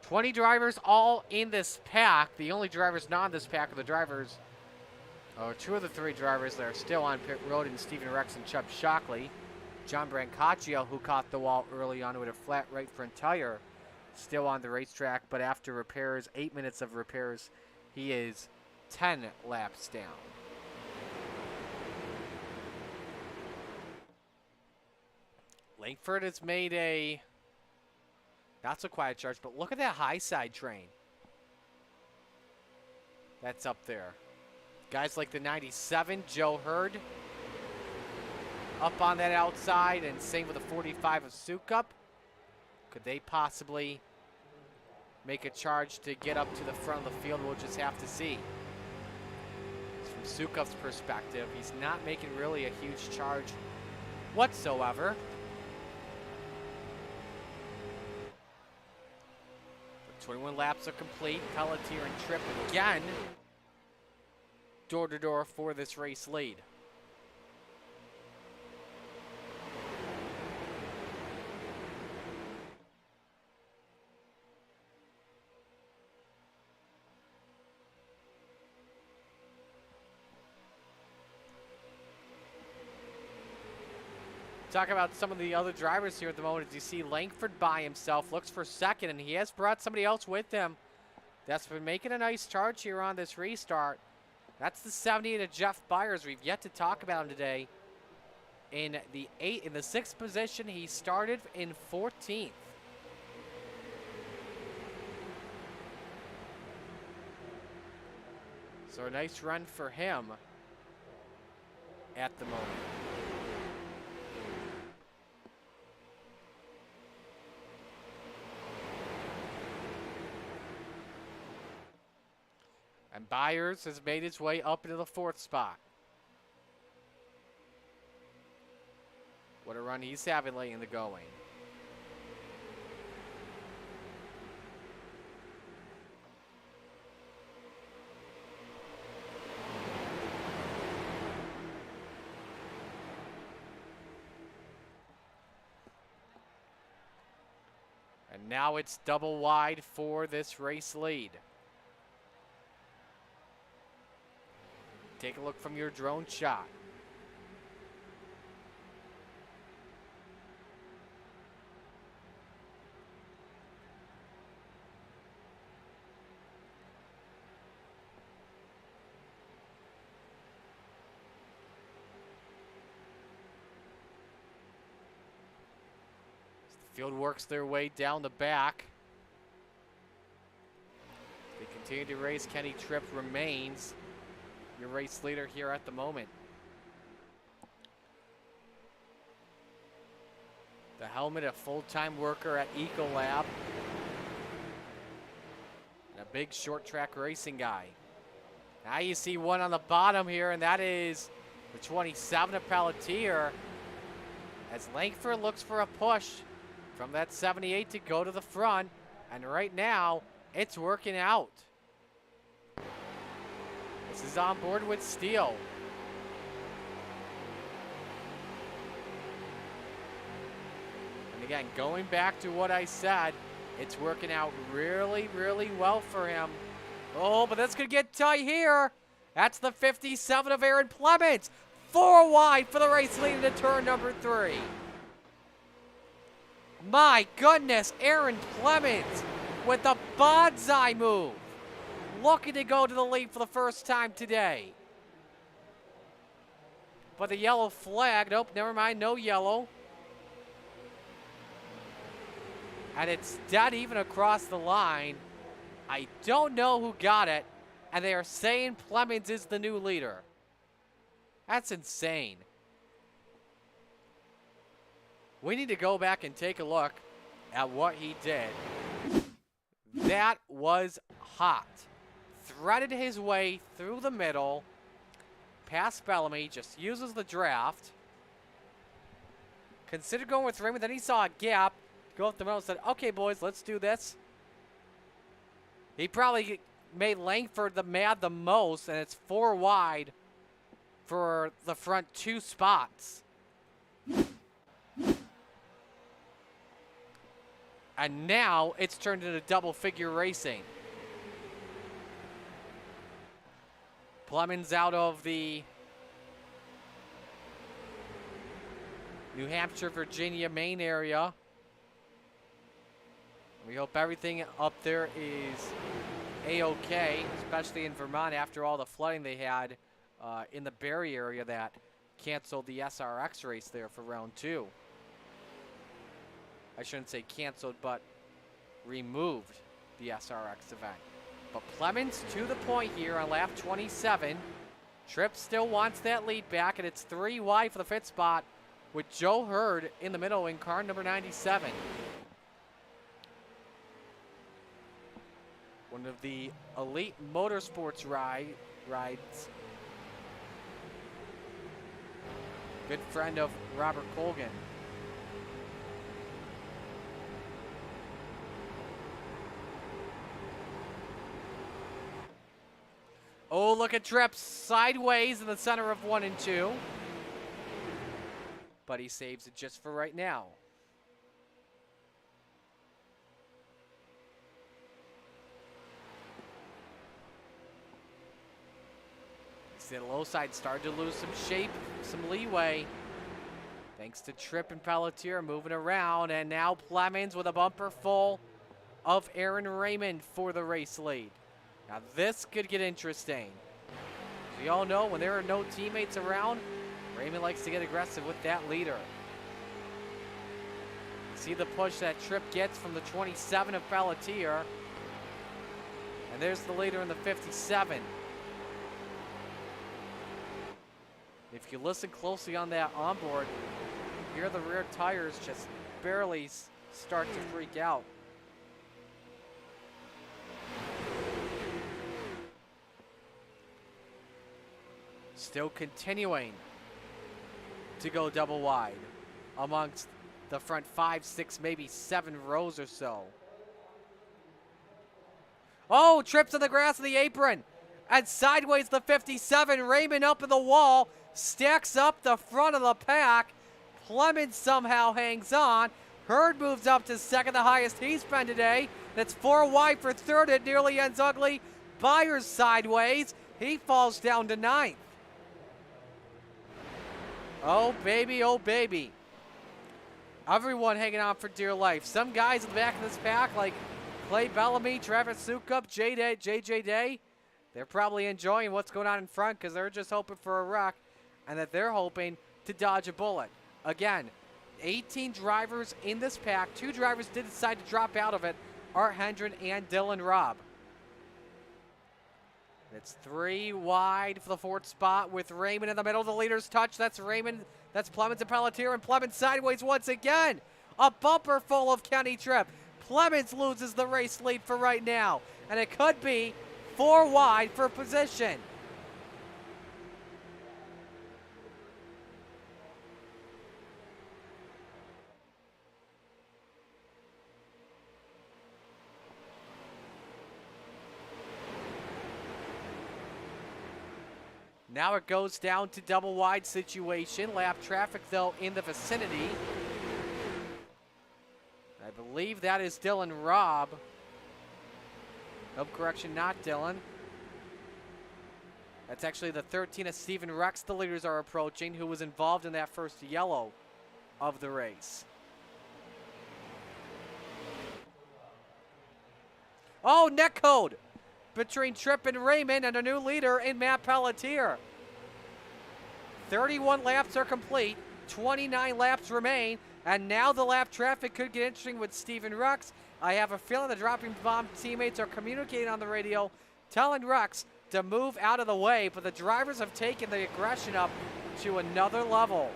$20 drivers all in this pack. The only drivers not in this pack are the drivers, or 2 of the 3 drivers that are still on pit road, in Stephen Rex and Chubb Shockley. John Brancaccio, who caught the wall early on with a flat right front tire, still on the racetrack, but after repairs, 8 minutes of repairs, he is 10 laps down. Langford has made a not so quiet charge, but look at that high side train that's up there. Guys like the 97, Joe Hurd, up on that outside, and same with the 45 of Sukup. Could they possibly make a charge to get up to the front of the field? We'll just have to see. From Sukup's perspective, he's not making really a huge charge whatsoever. The 21 laps are complete. Pelletier and Tripp again door-to-door for this race lead. Talk about some of the other drivers here at the moment. As you see Langford by himself, looks for second, and he has brought somebody else with him that's been making a nice charge here on this restart. That's the 78 of Jeff Byers. We've yet to talk about him today. In the 6th position, he started in 14th. So a nice run for him at the moment. And Byers has made his way up into the 4th spot. What a run he's having late in the going. And now it's double wide for this race lead. Take a look from your drone shot. The field works their way down the back. They continue to race. Kenny Tripp remains your race leader here at the moment. The helmet, a full-time worker at Ecolab. And a big short track racing guy. Now you see one on the bottom here, and that is the 27 of Pelletier, as Langford looks for a push from that 78 to go to the front. And right now, It's working out. This is on board with Steele. And again, going back to what I said, it's working out really, really well for him. Oh, but that's going to get tight here. That's the 57 of Aaron Clements. 4 wide for the race leading to turn number 3. My goodness, Aaron Clements with the bonsai move. Looking to go to the lead for the first time today. But the yellow flag, nope, never mind, no yellow. And it's dead even across the line. I don't know who got it, and they are saying Clemens is the new leader. That's insane. We need to go back and take a look at what he did. That was hot. Threaded his way through the middle, past Bellamy, just uses the draft. Considered going with Raymond, then he saw a gap. Go up the middle and said, okay, boys, let's do this. He probably made Langford mad the most, and it's 4 wide for the front 2 spots. And now it's turned into double-figure racing. Clemens out of the New Hampshire, Virginia, Maine area. We hope everything up there is A-okay, especially in Vermont after all the flooding they had in the Barrie area that canceled the SRX race there for round 2. I shouldn't say canceled, but removed the SRX event. But Clemens to the point here on lap 27. Tripp still wants that lead back, and it's 3 wide for the fifth spot with Joe Hurd in the middle in car number 97. One of the elite motorsports rides. Good friend of Robert Colgan. Oh, look at Tripp sideways in the center of 1 and 2. But he saves it just for right now. See the low side started to lose some shape, some leeway. Thanks to Tripp and Pelletier moving around. And now Clemens with a bumper full of Aaron Raymond for the race lead. Now this could get interesting. As we all know, when there are no teammates around, Raymond likes to get aggressive with that leader. See the push that Tripp gets from the 27 of Pelletier. And there's the leader in the 57. If you listen closely on that onboard, you hear the rear tires just barely start to freak out. Still continuing to go double wide amongst the front 5, 6, maybe 7 rows or so. Oh, trips on the grass of the apron. And sideways the 57, Raymond up in the wall, stacks up the front of the pack. Clemens somehow hangs on. Hurd moves up to second, the highest he's been today. That's 4 wide for third. It nearly ends ugly. Byers sideways. He falls down to 9th. Oh, baby, oh, baby. Everyone hanging on for dear life. Some guys in the back of this pack, like Clay Bellamy, Travis Sukup, JJ Day, they're probably enjoying what's going on in front because they're just hoping for a wreck and that they're hoping to dodge a bullet. Again, 18 drivers in this pack. 2 drivers did decide to drop out of it, Art Hendren and Dylan Robb. It's 3 wide for the 4th spot with Raymond in the middle. The leader's touch. That's Raymond. That's Clemens and Pelletier. And Clemens sideways once again. A bumper full of Kenny Tripp. Clemens loses the race lead for right now. And it could be 4 wide for position. Now it goes down to double wide situation. Lap traffic, though, in the vicinity. I believe that is Dylan Robb. Nope, correction, not Dylan. That's actually the 13 of Stephen Rex the leaders are approaching, who was involved in that first yellow of the race. Oh, net code between Tripp and Raymond, and a new leader in Matt Pelletier. 31 laps are complete, 29 laps remain, and now the lap traffic could get interesting with Stephen Rex. I have a feeling the dropping bomb teammates are communicating on the radio, telling Rex to move out of the way, but the drivers have taken the aggression up to another level.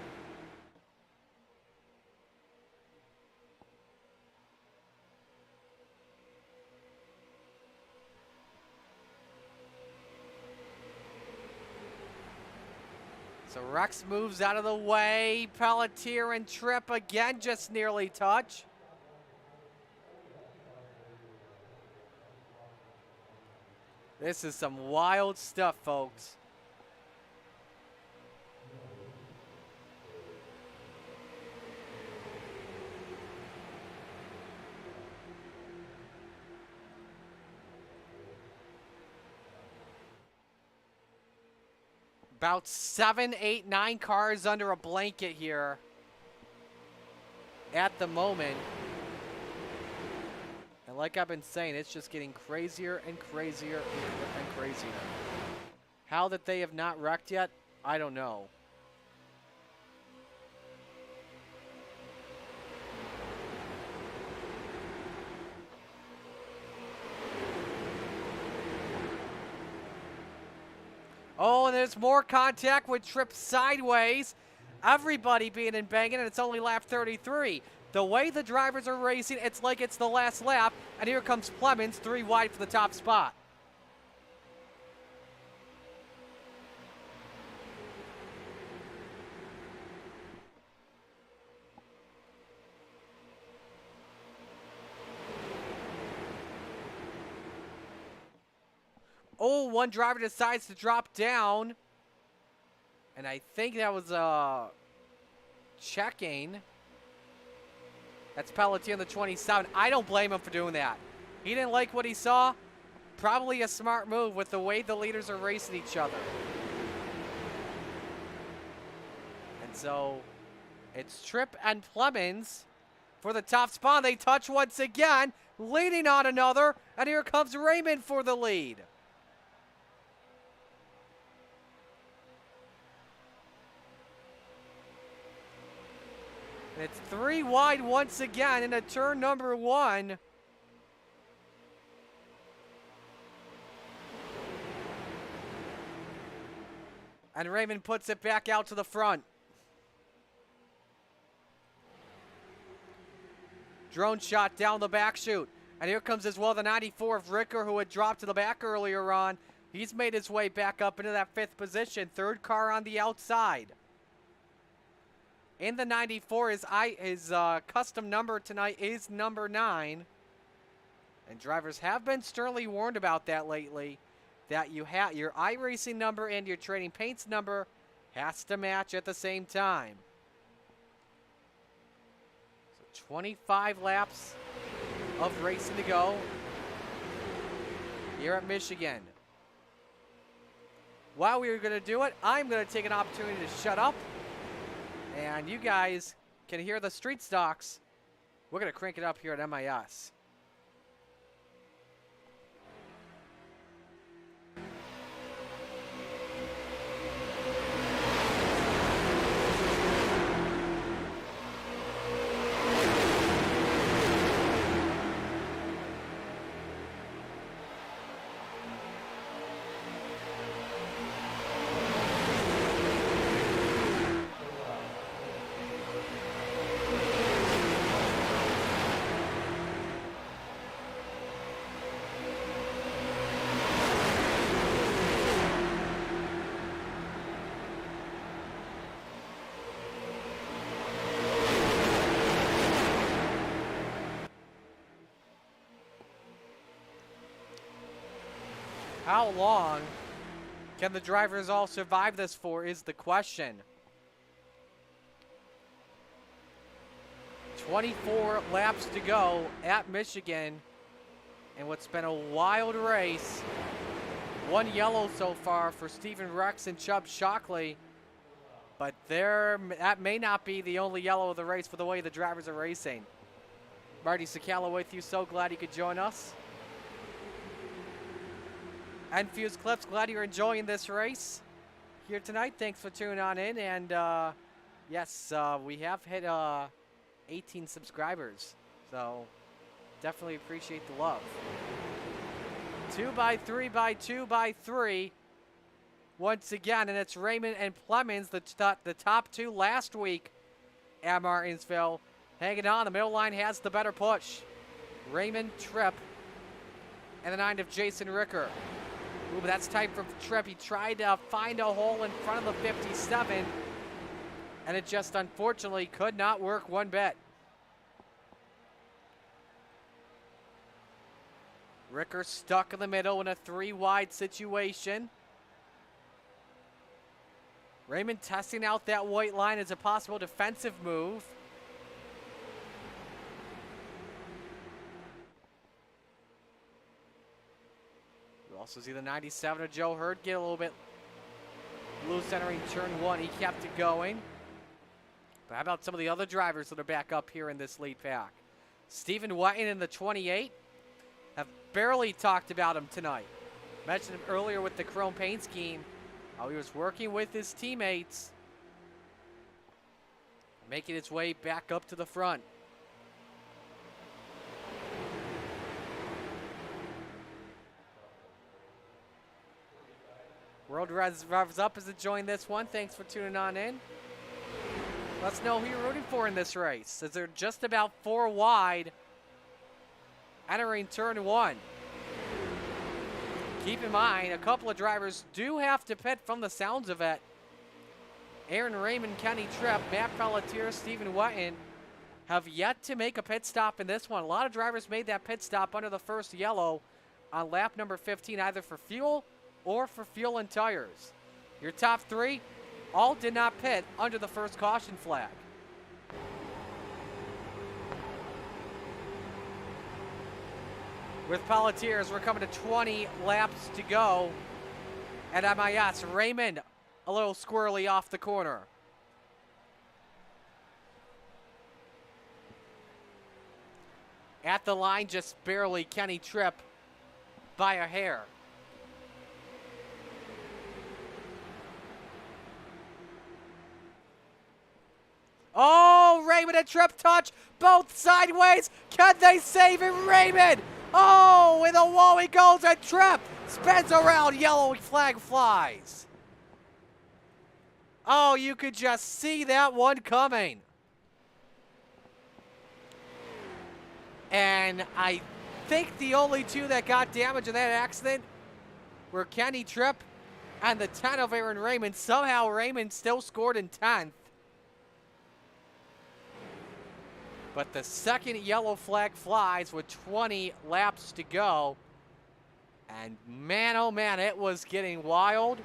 So Rex moves out of the way. Pelletier and Tripp again just nearly touch. This is some wild stuff, folks. About 7, 8, 9 cars under a blanket here at the moment. And like I've been saying, it's just getting crazier and crazier and crazier. How that they have not wrecked yet, I don't know. Oh, and there's more contact with Tripp sideways. Everybody being in banging, and it's only lap 33. The way the drivers are racing, it's like it's the last lap, and here comes Clemens, 3 wide for the top spot. Oh, one driver decides to drop down. And I think that was checking. That's Pelletier in the 27. I don't blame him for doing that. He didn't like what he saw. Probably a smart move with the way the leaders are racing each other. And so it's Tripp and Clemens for the top spot. They touch once again, leading on another. And here comes Raymond for the lead. It's 3 wide once again into turn number 1. And Raymond puts it back out to the front. Drone shot down the back chute. And here comes as well the 94 of Ricker, who had dropped to the back earlier on. He's made his way back up into that 5th position. 3rd car on the outside. In the 94, his custom number tonight is number 9. And drivers have been sternly warned about that lately, that you have your iRacing number and your Trading Paints number has to match at the same time. So 25 laps of racing to go here at Michigan. While we are going to do it, I'm going to take an opportunity to shut up. And you guys can hear the street stocks. We're going to crank it up here at MIS. How long Can the drivers all survive this is the question. 24 laps to go at Michigan, and what's been a wild race. One yellow so far for Stephen Rex and Chubb Shockley, but that may not be the only yellow of the race for the way the drivers are racing. Marty Sakala with you, so glad you could join us. Enfused Clips, glad you're enjoying this race here tonight. Thanks for tuning on in, and yes, we have hit 18 subscribers, so definitely appreciate the love. 2x3 by 2x3 once again, and it's Raymond and Plemons, the top two last week at Martinsville, hanging on. The middle line has the better push. Raymond, Tripp, and the 9 of Jason Ricker. Ooh, but that's tight for Tripp. He tried to find a hole in front of the 57, and it just unfortunately could not work one bit. Ricker stuck in the middle in a 3-wide situation. Raymond testing out that white line as a possible defensive move. You also see the 97 of Joe Hurd get a little bit loose entering turn 1. He kept it going. But how about some of the other drivers that are back up here in this lead pack? Stephen Wetton in the 28. Have barely talked about him tonight. Mentioned him earlier with the chrome paint scheme. How he was working with his teammates. Making its way back up to the front. World Revs Up is enjoying this one. Thanks for tuning on in. Let us know who you're rooting for in this race, as they're just about 4 wide entering turn 1. Keep in mind, a couple of drivers do have to pit from the sounds of it. Aaron Raymond, Kenny Tripp, Matt Pelletier, Stephen Wetton have yet to make a pit stop in this one. A lot of drivers made that pit stop under the first yellow on lap number 15, either for fuel or for fuel and tires. Your top 3 all did not pit under the first caution flag. With Pelletiers, we're coming to 20 laps to go at MIS. Raymond a little squirrely off the corner. At the line, just barely Kenny Tripp by a hair. Oh, Raymond and Tripp touch both sideways. Can they save it? Raymond! Oh, with a wall he goes, and Tripp spins around, yellow flag flies. Oh, you could just see that one coming. And I think the only 2 that got damaged in that accident were Kenny Tripp and the 10 of Aaron Raymond. Somehow Raymond still scored in 10th. But the second yellow flag flies with 20 laps to go. And man, oh man, it was getting wild.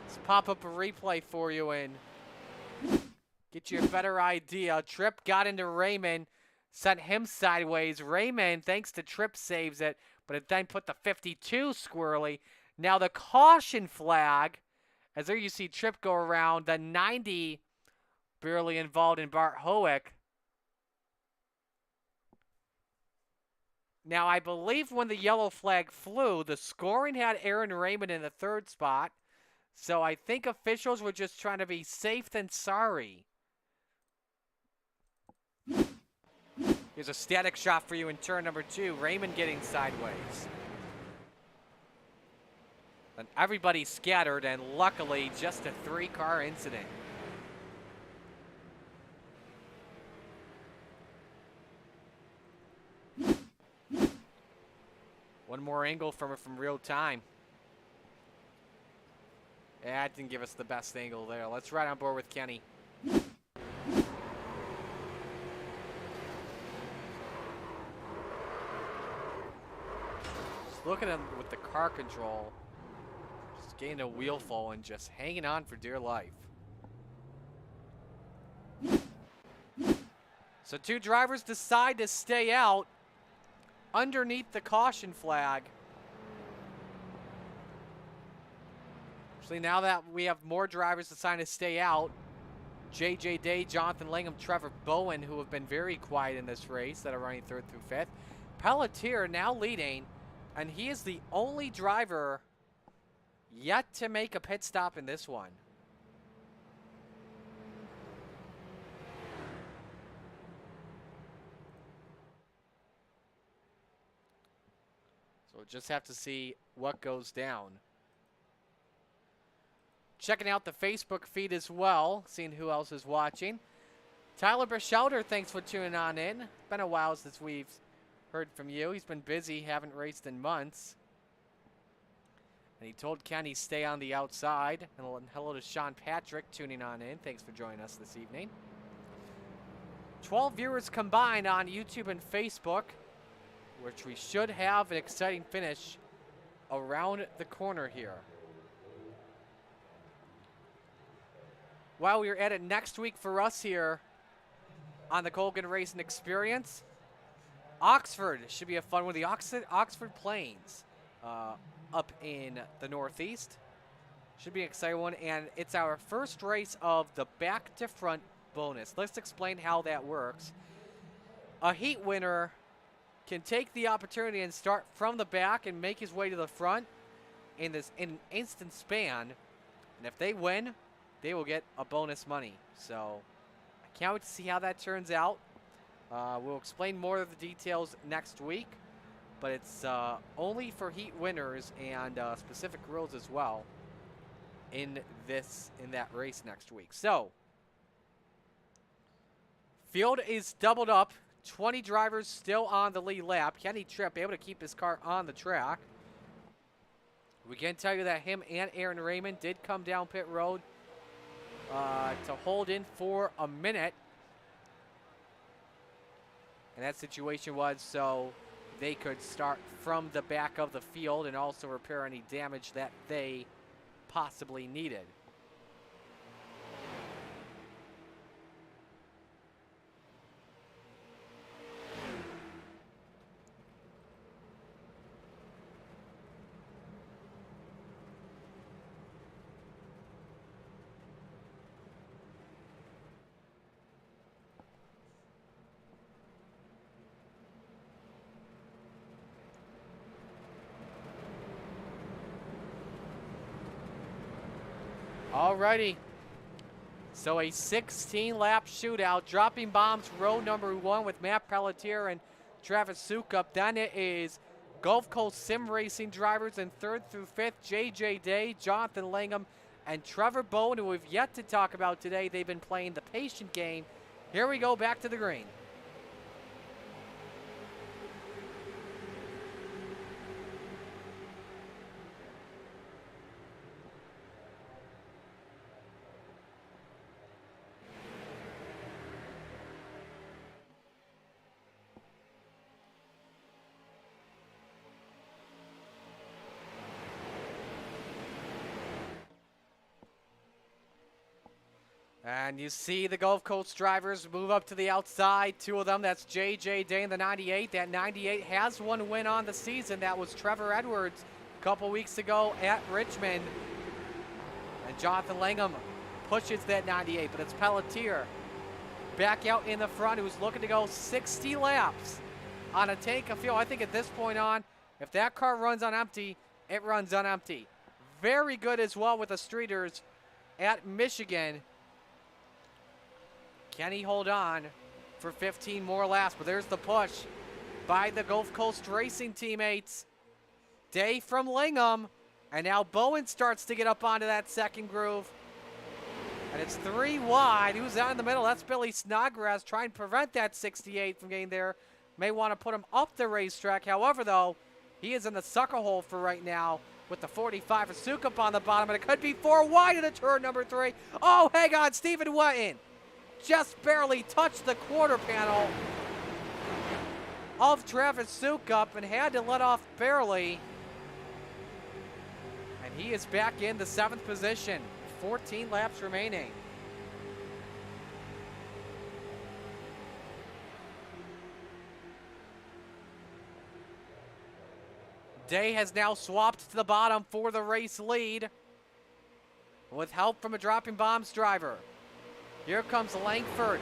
Let's pop up a replay for you and get you a better idea. Tripp got into Raymond, sent him sideways. Raymond, thanks to Tripp, saves it, but it then put the 52 squirrely. Now the caution flag, as there you see Tripp go around, the 90 barely involved in Bart Hoek. Now, I believe when the yellow flag flew, the scoring had Aaron Raymond in the 3rd spot. So I think officials were just trying to be safe than sorry. Here's a static shot for you in turn number 2. Raymond getting sideways. And everybody scattered, and luckily just a 3-car incident. One more angle from real time. Yeah, it didn't give us the best angle there. Let's ride on board with Kenny. look at him with the car control. Just getting a wheel fall and just hanging on for dear life. So 2 drivers decide to stay out underneath the caution flag. Actually, now that we have more drivers deciding to stay out, JJ Day, Jonathan Langham, Trevor Bowen, who have been very quiet in this race, that are running 3rd through 5th. Pelletier now leading, and he is the only driver yet to make a pit stop in this one. So we'll just have to see what goes down. Checking out the Facebook feed as well, seeing who else is watching. Tyler Berschelder, thanks for tuning on in. It's been a while since we've heard from you. He's been busy, haven't raced in months. And he told Kenny stay on the outside. And hello to Sean Patrick tuning on in. Thanks for joining us this evening. 12 viewers combined on YouTube and Facebook, which we should have an exciting finish around the corner here. While we're at it next week for us here on the Colgan Racing Xperience, Oxford should be a fun one. The Oxford Plains up in the Northeast. Should be an exciting one, and it's our first race of the back to front bonus. Let's explain how that works. A heat winner can take the opportunity and start from the back and make his way to the front in an instant span. And if they win, they will get a bonus money. So I can't wait to see how that turns out. We'll explain more of the details next week, but it's only for heat winners and specific rules as well in that race next week. So field is doubled up. 20 drivers still on the lead lap. Kenny Tripp able to keep his car on the track. We can tell you that him and Aaron Raymond did come down pit road to hold in for a minute. And that situation was so they could start from the back of the field and also repair any damage that they possibly needed. Alrighty, so a 16-lap shootout, dropping bombs, row number 1 with Matt Pelletier and Travis Sukup. Then it is Gulf Coast Sim Racing drivers in 3rd through 5th, JJ Day, Jonathan Langham, and Trevor Bowen, who we've yet to talk about today. They've been playing the patient game. Here we go, back to the green. And you see the Gulf Coast drivers move up to the outside. 2 of them, that's JJ Day in the 98. That 98 has 1 win on the season. That was Trevor Edwards a couple weeks ago at Richmond. And Jonathan Langham pushes that 98, but it's Pelletier back out in the front who's looking to go 60 laps on a tank of fuel. I think at this point on, if that car runs on empty, it runs on empty. Very good as well with the streeters at Michigan. Can he hold on for 15 more laps? But there's the push by the Gulf Coast Racing teammates. Day from Langham. And now Bowen starts to get up onto that second groove. And it's 3 wide. Who's out in the middle? That's Billy Snodgrass trying to prevent that 68 from getting there. May want to put him up the racetrack. However, though, he is in the sucker hole for right now with the 45 of Sukup on the bottom. And it could be 4 wide into turn number 3. Oh, hang on. Stephen Wetton just barely touched the quarter panel of Travis Sukup and had to let off barely. He is back in the 7th position. 14 laps remaining. Day has now swapped to the bottom for the race lead with help from a dropping bombs driver. Here comes Langford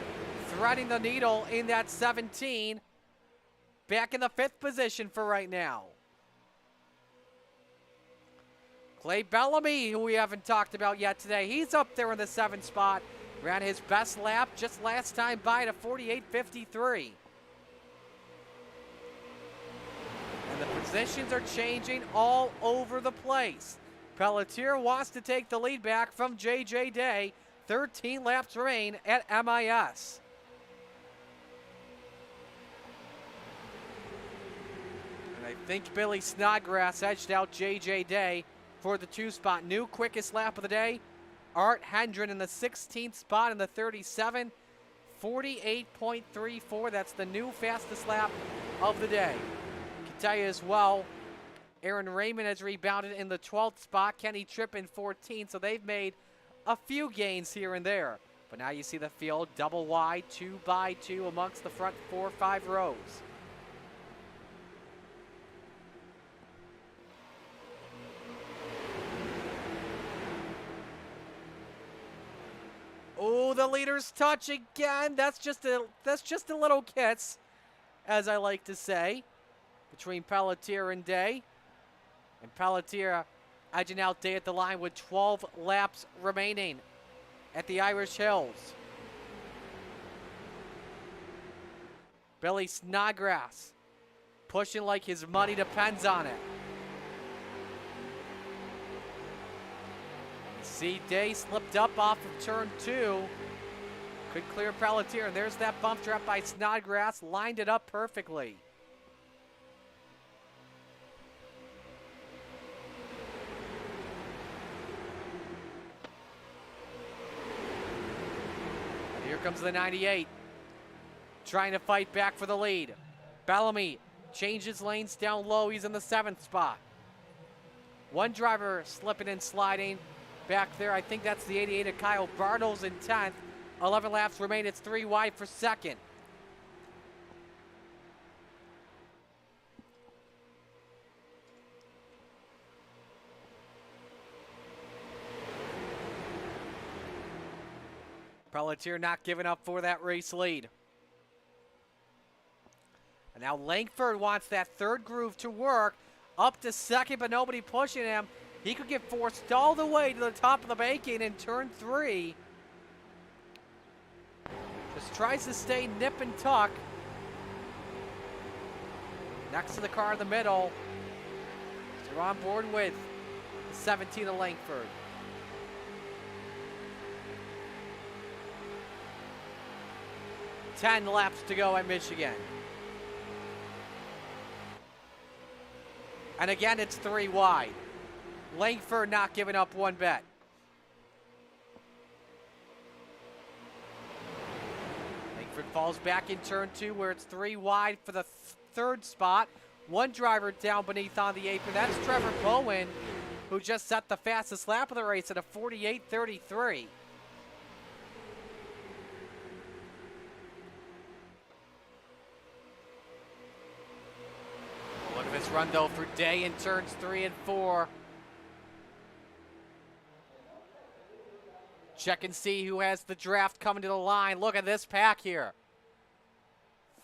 threading the needle in that 17. Back in the 5th position for right now. Clay Bellamy, who we haven't talked about yet today, he's up there in the 7th spot. Ran his best lap just last time by at a 48.53. And the positions are changing all over the place. Pelletier wants to take the lead back from J.J. Day. 13 laps remain at MIS. And I think Billy Snodgrass edged out J.J. Day for the 2 spot. New quickest lap of the day. Art Hendren in the 16th spot in the 37. 48.34. That's the new fastest lap of the day. Can tell you as well, Aaron Raymond has rebounded in the 12th spot. Kenny Tripp in 14. So they've made a few gains here and there. But now you see the field double wide, 2 by 2 amongst the front 4 or 5 rows. Oh, the leader's touch again. That's just a little kiss, as I like to say, between Pelletier and Day. And Pelletier edging out Day at the line with 12 laps remaining at the Irish Hills. Billy Snodgrass pushing like his money depends on it. See, Day slipped up off of turn 2. Could clear Pelletier, and there's that bump trap by Snodgrass. Lined it up perfectly. And here comes the 98. Trying to fight back for the lead. Bellamy changes lanes down low. He's in the 7th spot. One driver slipping and sliding back there. I think that's the 88 of Kyle Bartles in 10th. 11 laps remain. It's 3 wide for 2nd. Pelletier not giving up for that race lead. And now Langford wants that 3rd groove to work. Up to 2nd, but nobody pushing him. He could get forced all the way to the top of the banking in turn 3. Just tries to stay nip and tuck. Next to the car in the middle. So we're on board with the 17 of Langford. Ten laps to go at Michigan. And again, it's 3 wide. Langford not giving up one bit. Langford falls back in turn 2 where it's 3 wide for the 3rd spot. One driver down beneath on the apron. That's Trevor Bowen, who just set the fastest lap of the race at a 48.33. Look at this run though for Day in turns 3 and 4. Check and see who has the draft coming to the line. Look at this pack here.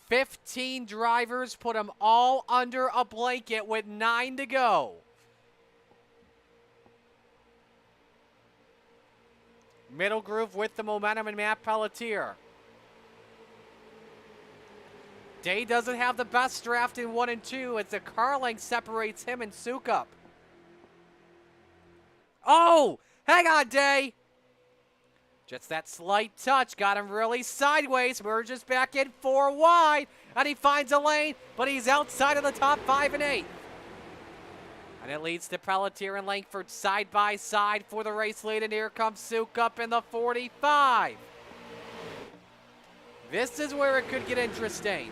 15 drivers, put them all under a blanket with 9 to go. Middle groove with the momentum and Matt Pelletier. Day doesn't have the best draft in 1 and 2 as the car length separates him and Sukup. Oh, hang on, Day. Just that slight touch got him really sideways. Merges back in 4 wide, and he finds a lane, but he's outside of the top 5 and 8. And it leads to Pelletier and Langford side by side for the race lead, and here comes Sukup in the 45. This is where it could get interesting.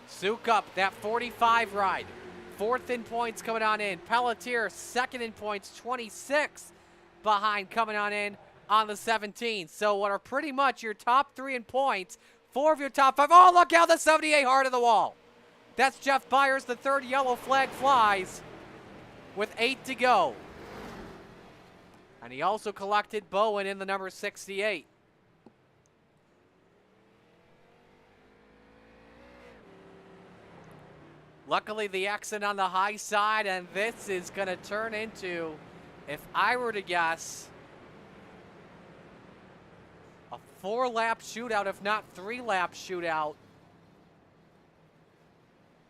Sukup, that 45 ride. fourth in points coming on in. Pelletier second in points, 26 behind coming on in on the 17. So what are pretty much your top 3 in points, 4 of your top 5. Oh, look out, the 78 hard of the wall. That's Jeff Byers. The third yellow flag flies with 8 to go. And he also collected Bowen in the number 68. Luckily, the exit on the high side, and this is going to turn into, if I were to guess, a 4-lap shootout, if not 3-lap shootout.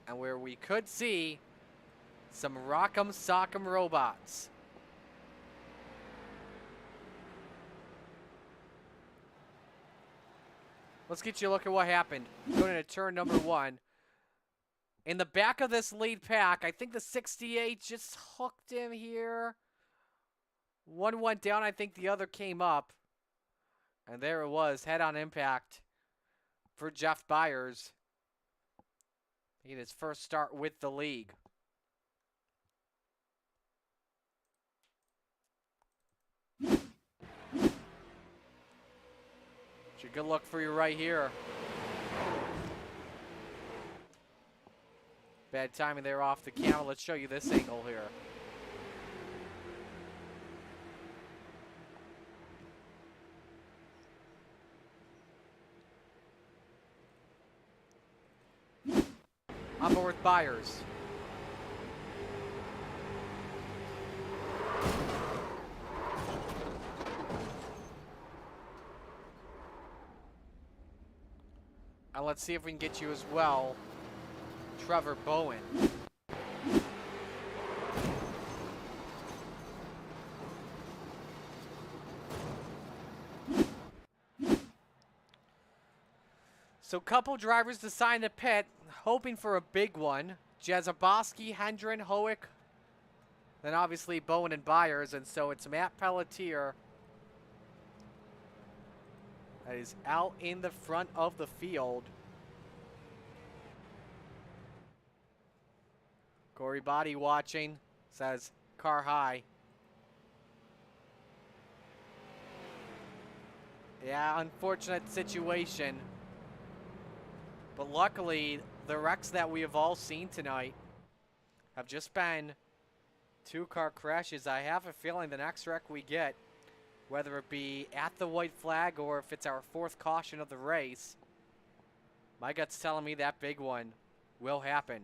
And where we could see some rock'em sock'em robots. Let's get you a look at what happened. Going into turn number 1. In the back of this lead pack, I think the 68 just hooked him here. One went down, I think the other came up. And there it was, head-on impact for Jeff Byers. He had his first start with the league. It's a good look for you right here. Bad timing there off the camera. Let's show you this angle here. On board with Byers. And let's see if we can get you as well, Trevor Bowen. So couple drivers to sign the pit, hoping for a big one. Jazoboski, Hendren, Hoek, then obviously Bowen and Byers, and so it's Matt Pelletier that is out in the front of the field. Corey Body watching, says car high. Yeah, unfortunate situation. But luckily, the wrecks that we have all seen tonight have just been 2-car crashes. I have a feeling the next wreck we get, whether it be at the white flag or if it's our 4th caution of the race, my gut's telling me that big one will happen.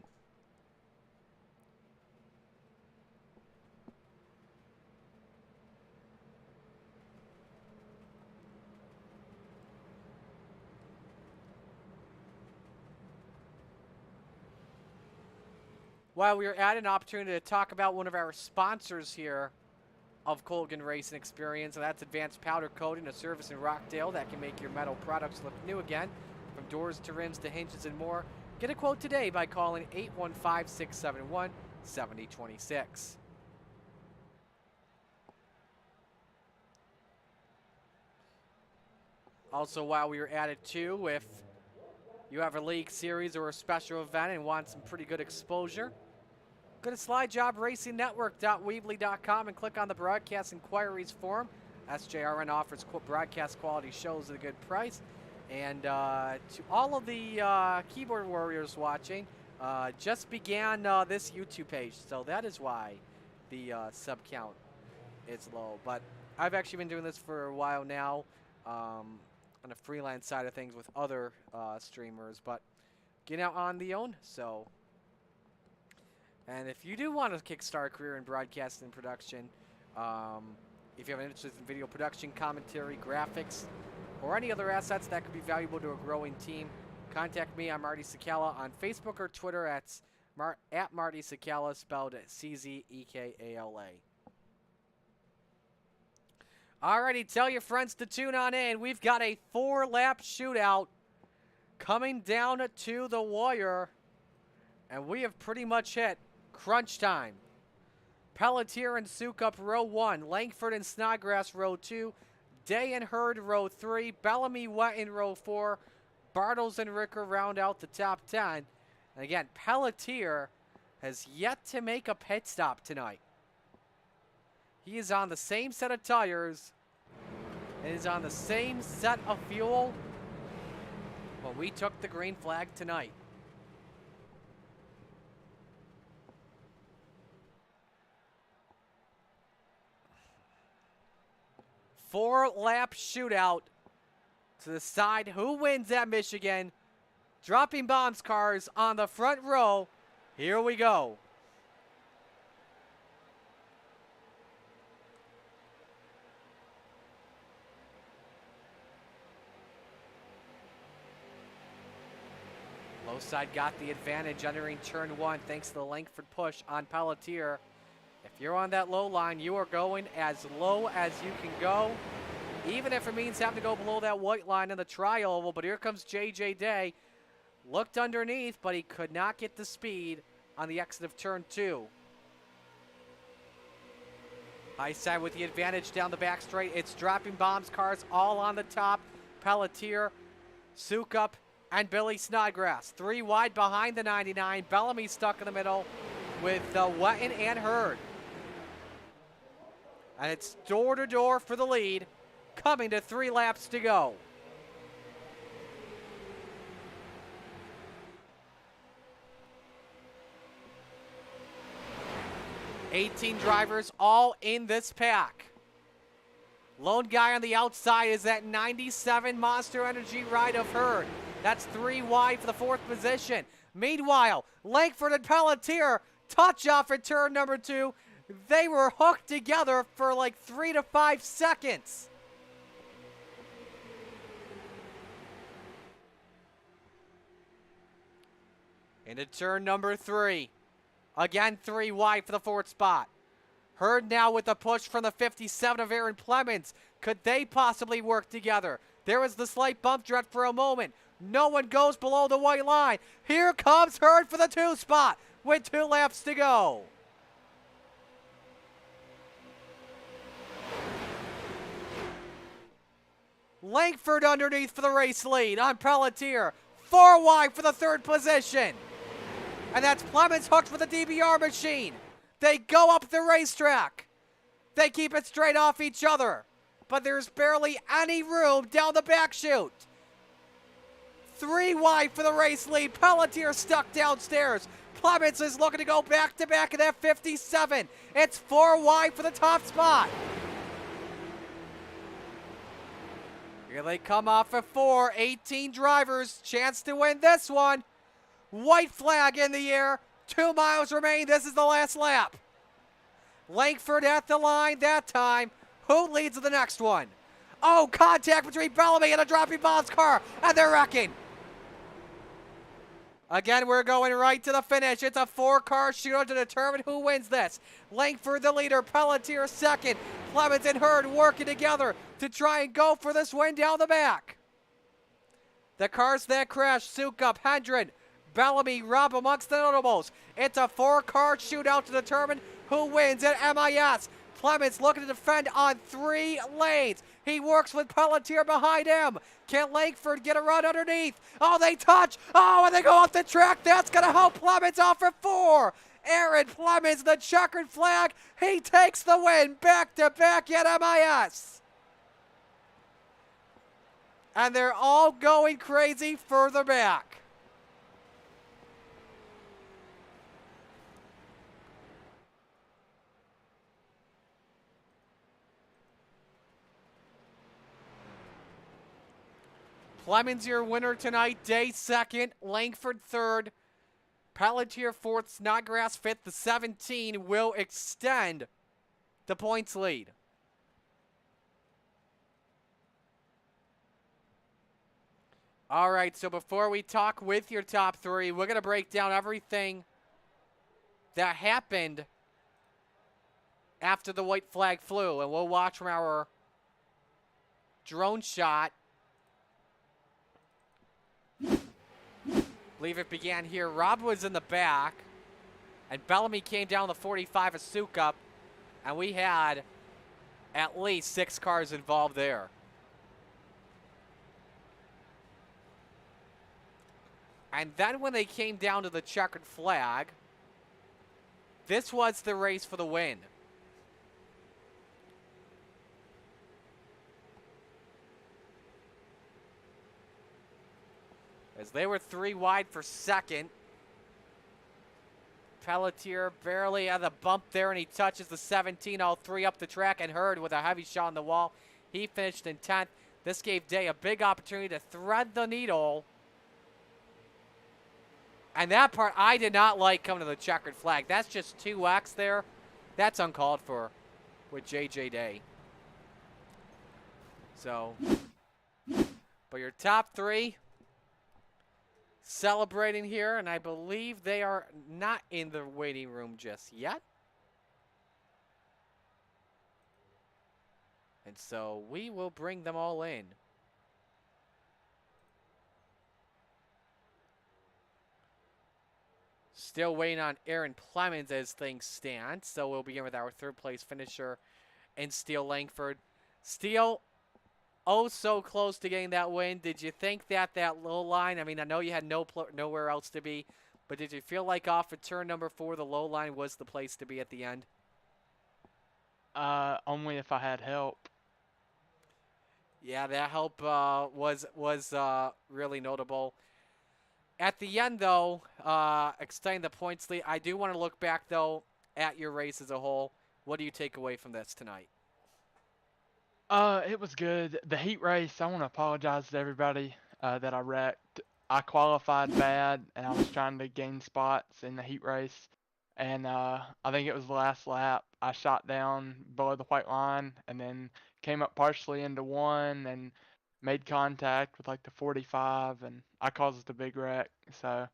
While we are at an opportunity to talk about one of our sponsors here of Colgan Racing Xperience, and that's Advanced Powder Coating, a service in Rockdale that can make your metal products look new again. From doors to rims to hinges and more. Get a quote today by calling 815-671-7026. Also, while we are at it too, if you have a league series or a special event and want some pretty good exposure, go to SlideJobRacingNetwork.weebly.com and click on the Broadcast Inquiries form. SJRN offers broadcast quality shows at a good price. And to all of the keyboard warriors watching, just began this YouTube page. So that is why the sub count is low. But I've actually been doing this for a while now. On a freelance side of things with other streamers, but getting out on the own. So, and if you do want to kickstart a career in broadcast and production, if you have an interest in video production, commentary, graphics, or any other assets that could be valuable to a growing team, contact me. I'm Marty Sakala on Facebook or Twitter at Marty Sakala, spelled CZEKALA. Alrighty, tell your friends to tune on in. We've got a 4-lap shootout coming down to the wire, and we have pretty much hit crunch time. Pelletier and Sukup, row 1. Langford and Snodgrass, row 2. Day and Hurd, row 3. Bellamy, Wet in row 4. Bartles and Ricker round out the top 10. And again, Pelletier has yet to make a pit stop tonight. He is on the same set of tires. And is on the same set of fuel when we took the green flag tonight. Four-lap shootout to decide who wins at Michigan. Dropping bombs cars on the front row. Here we go. Low side got the advantage entering turn 1 thanks to the Langford push on Pelletier. If you're on that low line, you are going as low as you can go, even if it means having to go below that white line in the tri-oval. But here comes J.J. Day. Looked underneath, but he could not get the speed on the exit of turn 2. High side with the advantage down the back straight. It's dropping bombs cars all on the top. Pelletier, Sukup, and Billy Snodgrass. 3 wide behind the 99. Bellamy stuck in the middle with Wetton and Hurd. And it's door to door for the lead, coming to 3 laps to go. $18 drivers all in this pack. Lone guy on the outside is that 97 Monster Energy ride of Hurd. That's 3 wide for the 4th position. Meanwhile, Langford and Pelletier touch off at turn number 2. They were hooked together for like 3 to 5 seconds. Into turn number 3. Again, 3 wide for the 4th spot. Hurd now with the push from the 57 of Aaron Clemens. Could they possibly work together? There was the slight bump drift for a moment. No one goes below the white line. Here comes Hurd for the 2 spot with 2 laps to go. Langford underneath for the race lead on Pelletier. 4 wide for the 3rd position. And that's Clemens hooked for the DBR machine. They go up the racetrack. They keep it straight off each other. But there's barely any room down the back chute. 3 wide for the race lead. Pelletier stuck downstairs. Clemens is looking to go back to back in that 57. It's 4 wide for the top spot. Here they come off at 4. 18 drivers. Chance to win this one. White flag in the air. 2 miles remain. This is the last lap. Langford at the line that time. Who leads the next one? Oh, contact between Bellamy and a dropping bombs car. And they're wrecking. Again, we're going right to the finish. It's a 4-car shootout to determine who wins this. Langford the leader, Pelletier second. Clemens and Hurd working together to try and go for this win down the back. The cars that crashed, Sukup, Hendren, Bellamy, Robb amongst the notables. It's a 4-car shootout to determine who wins at MIS. Clemens looking to defend on 3 lanes. He works with Pelletier behind him. Can Langford get a run underneath? Oh, they touch. Oh, and they go off the track. That's going to help Clemens off for 4. Aaron Clemens, the checkered flag. He takes the win back-to-back at MIS. And they're all going crazy further back. Clemens your winner tonight. Day second, Langford third, Pelletier fourth, Snodgrass fifth. The 17 will extend the points lead. All right, so before we talk with your top 3, we're going to break down everything that happened after the white flag flew, and we'll watch from our drone shot. Believe it began here. Robb was in the back, and Bellamy came down the 45 of Sukup, and we had at least 6 cars involved there. And then when they came down to the checkered flag, This was the race for the win. As they were 3 wide for second. Pelletier barely had a bump there, and he touches the 17, all 3 up the track, and Hurd with a heavy shot on the wall. He finished in 10th. This gave Day a big opportunity to thread the needle. And that part, I did not like coming to the checkered flag. That's just 2X there. That's uncalled for with JJ Day. So, but your top 3 celebrating here, and I believe they are not in the waiting room just yet. And so we will bring them all in. Still waiting on Aaron Clemens as things stand. So we'll begin with our 3rd place finisher in Steele Langford. Steele, oh so close to getting that win. Did you think that low line, I mean, I know you had nowhere else to be, but did you feel like off of turn number 4, the low line was the place to be at the end? Only if I had help. Yeah, that help was really notable. At the end, though, extending the points lead, I do want to look back, though, at your race as a whole. What do you take away from this tonight? It was good. The heat race, I want to apologize to everybody that I wrecked. I qualified bad, and I was trying to gain spots in the heat race. And I think it was the last lap. I shot down below the white line and then came up partially into 1 and made contact with like the 45, and I caused a big wreck. So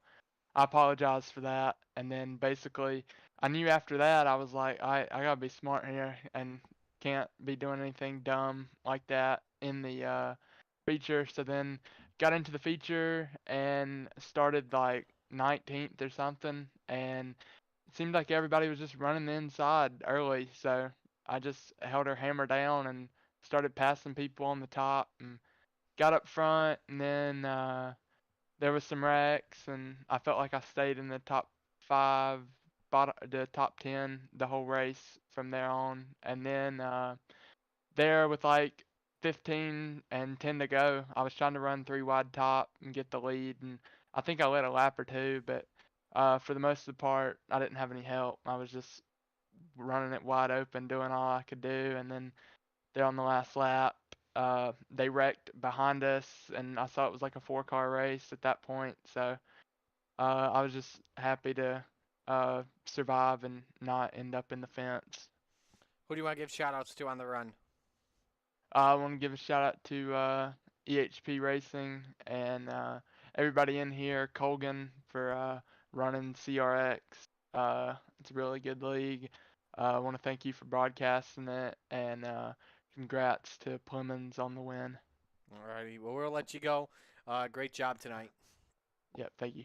I apologize for that. And then basically, I knew after that, I was like, I gotta be smart here and can't be doing anything dumb like that in the feature. So then got into the feature and started like 19th or something. And it seemed like everybody was just running the inside early. So I just held her hammer down and started passing people on the top and got up front. And then there was some wrecks, and I felt like I stayed in the top 5, the top 10 the whole race from there on. And then there with like 15 and 10 to go, I was trying to run 3 wide top and get the lead, and I think I led a lap or 2, but for the most of the part, I didn't have any help. I was just running it wide open, doing all I could do, and then there on the last lap, they wrecked behind us, and I saw it was like a 4-car race at that point. So I was just happy to survive and not end up in the fence. Who do you want to give shout-outs to on the run? I want to give a shout out to EHP Racing and everybody in here, Colgan for running CRX. It's a really good league. I want to thank you for broadcasting it, and congrats to Plemons on the win. Alrighty, well, we'll let you go. Great job tonight. Yep, thank you.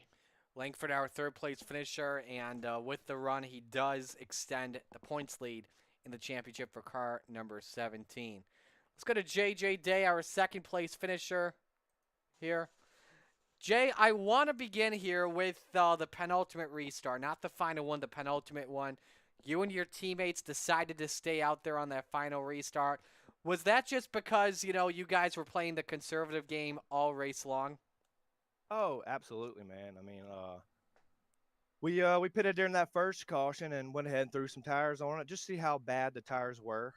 Langford, our 3rd place finisher, and with the run, he does extend the points lead in the championship for car number 17. Let's go to JJ Day, our 2nd place finisher here. Jay, I want to begin here with the penultimate restart, not the final one, the penultimate one. You and your teammates decided to stay out there on that final restart. Was that just because, you guys were playing the conservative game all race long? Oh, absolutely, man. I mean, we pitted during that first caution and went ahead and threw some tires on it, just to see how bad the tires were.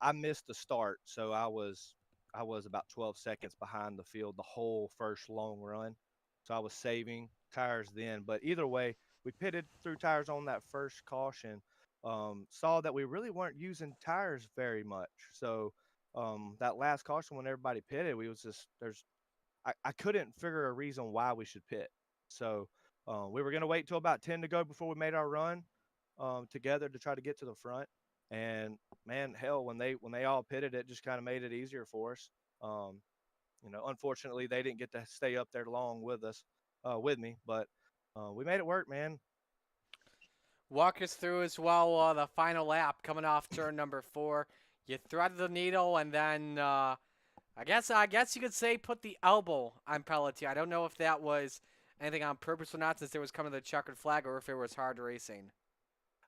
I missed the start, so I was about 12 seconds behind the field the whole first long run. So I was saving tires then. But either way, we pitted through tires on that first caution. Saw that we really weren't using tires very much. So that last caution when everybody pitted, we was just I couldn't figure a reason why we should pit. So we were gonna wait till about 10 to go before we made our run together to try to get to the front. And man, hell, when they all pitted, it just kind of made it easier for us. Um, unfortunately, they didn't get to stay up there long with us, with me, but we made it work, man. Walk us through as well the final lap coming off turn number 4. You threaded the needle and then I guess you could say put the elbow on Pelletier. I don't know if that was anything on purpose or not, since there was coming the checkered flag, or if it was hard racing.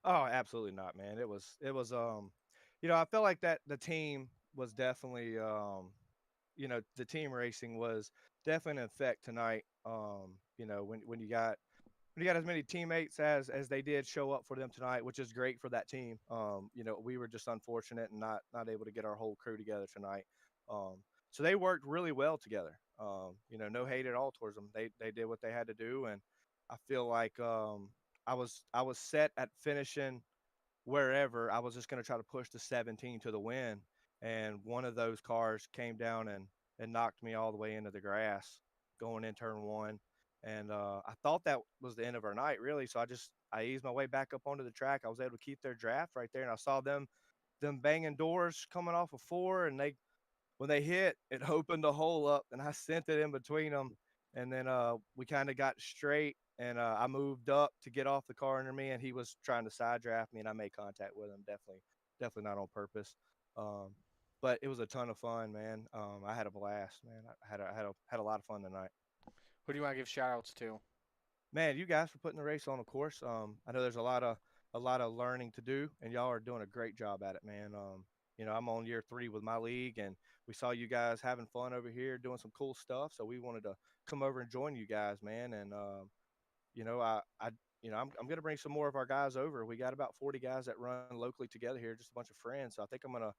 Oh, absolutely not, man. I felt like that the team was definitely, the team racing was definitely in effect tonight. When you got as many teammates as they did show up for them tonight, which is great for that team. We were just unfortunate and not able to get our whole crew together tonight. Um, so they worked really well together. No hate at all towards them. They did what they had to do, and I feel like I was set at finishing wherever. I was just going to try to push the 17 to the win, and one of those cars came down and knocked me all the way into the grass going in turn one. And I thought that was the end of our night, really. So I eased my way back up onto the track. I was able to keep their draft right there, and I saw them banging doors coming off of four, and when they hit, it opened the hole up, and I sent it in between them. And then we kind of got straight, and I moved up to get off the car under me, and he was trying to side draft me, and I made contact with him. Definitely not on purpose. Um, but it was a ton of fun, man. I had a blast, man. I had a lot of fun tonight. Who do you want to give shout outs to? Man, you guys for putting the race on, of course. I know there's a lot of learning to do, and y'all are doing a great job at it, man. I'm on year 3 with my league, and we saw you guys having fun over here, doing some cool stuff. So we wanted to come over and join you guys, man. And I'm gonna bring some more of our guys over. We got about 40 guys that run locally together here, just a bunch of friends. So I think I'm gonna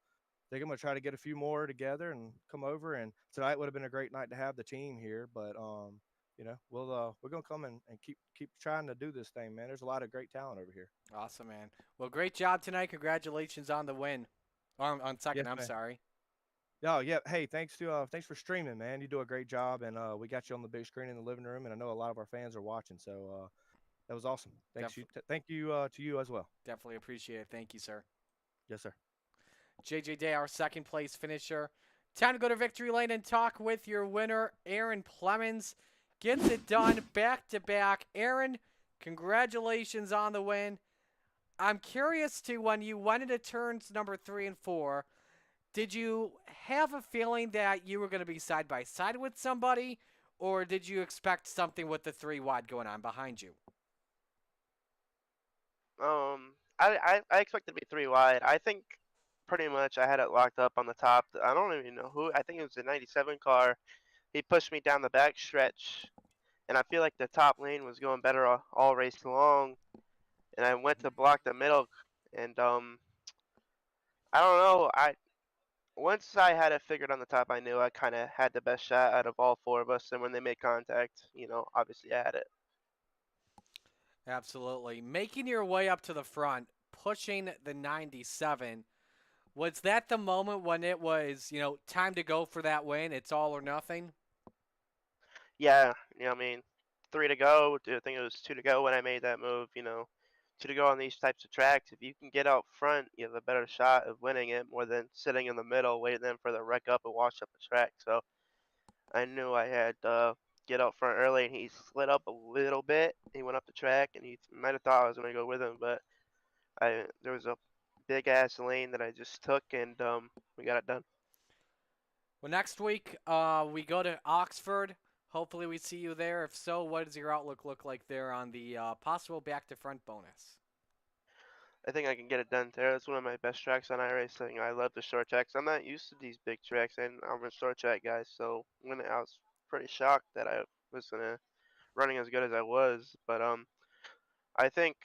try to get a few more together and come over. And tonight would have been a great night to have the team here, but we're gonna come and keep trying to do this thing, man. There's a lot of great talent over here. Awesome, man. Well, great job tonight. Congratulations on the win. On second, Yes, I'm man. sorry. Oh yeah. Hey, thanks for streaming, man. You do a great job, and we got you on the big screen in the living room, and I know a lot of our fans are watching. So that was awesome. Def- Thank you to you as well. Definitely appreciate it. Thank you, sir. Yes, sir. JJ Day, our second place finisher. Time to go to victory lane and talk with your winner, Aaron Plemons. Gets it done back to back. Aaron, congratulations on the win. I'm curious to when you went into turns number 3 and 4, did you have a feeling that you were going to be side by side with somebody, or did you expect something with the 3 wide going on behind you? I expected to be three wide. I think pretty much I had it locked up on the top. I don't even know who. I think it was the '97 car. He pushed me down the back stretch, and I feel like the top lane was going better all race long. And I went to block the middle, and I don't know. I once I had it figured on the top, I knew I kind of had the best shot out of all four of us. And when they made contact, obviously I had it. Absolutely. Making your way up to the front, pushing the 97. Was that the moment when it was, time to go for that win? It's all or nothing? Yeah, I mean, three to go. I think it was two to go when I made that move. Two to go on these types of tracks. If you can get out front, you have a better shot of winning it more than sitting in the middle waiting then for the wreck up and wash up the track. So I knew I had get out front early, and he slid up a little bit. He went up the track, and he might have thought I was going to go with him, but there was a big ass lane that I just took, and we got it done. Well, next week we go to Oxford. Hopefully we see you there. If so, what does your outlook look like there on the possible back to front bonus? I think I can get it done there. It's one of my best tracks on iRacing. I love the short tracks. I'm not used to these big tracks, and I'm a short track guy, so when I was pretty shocked that I was gonna running as good as I was. But I think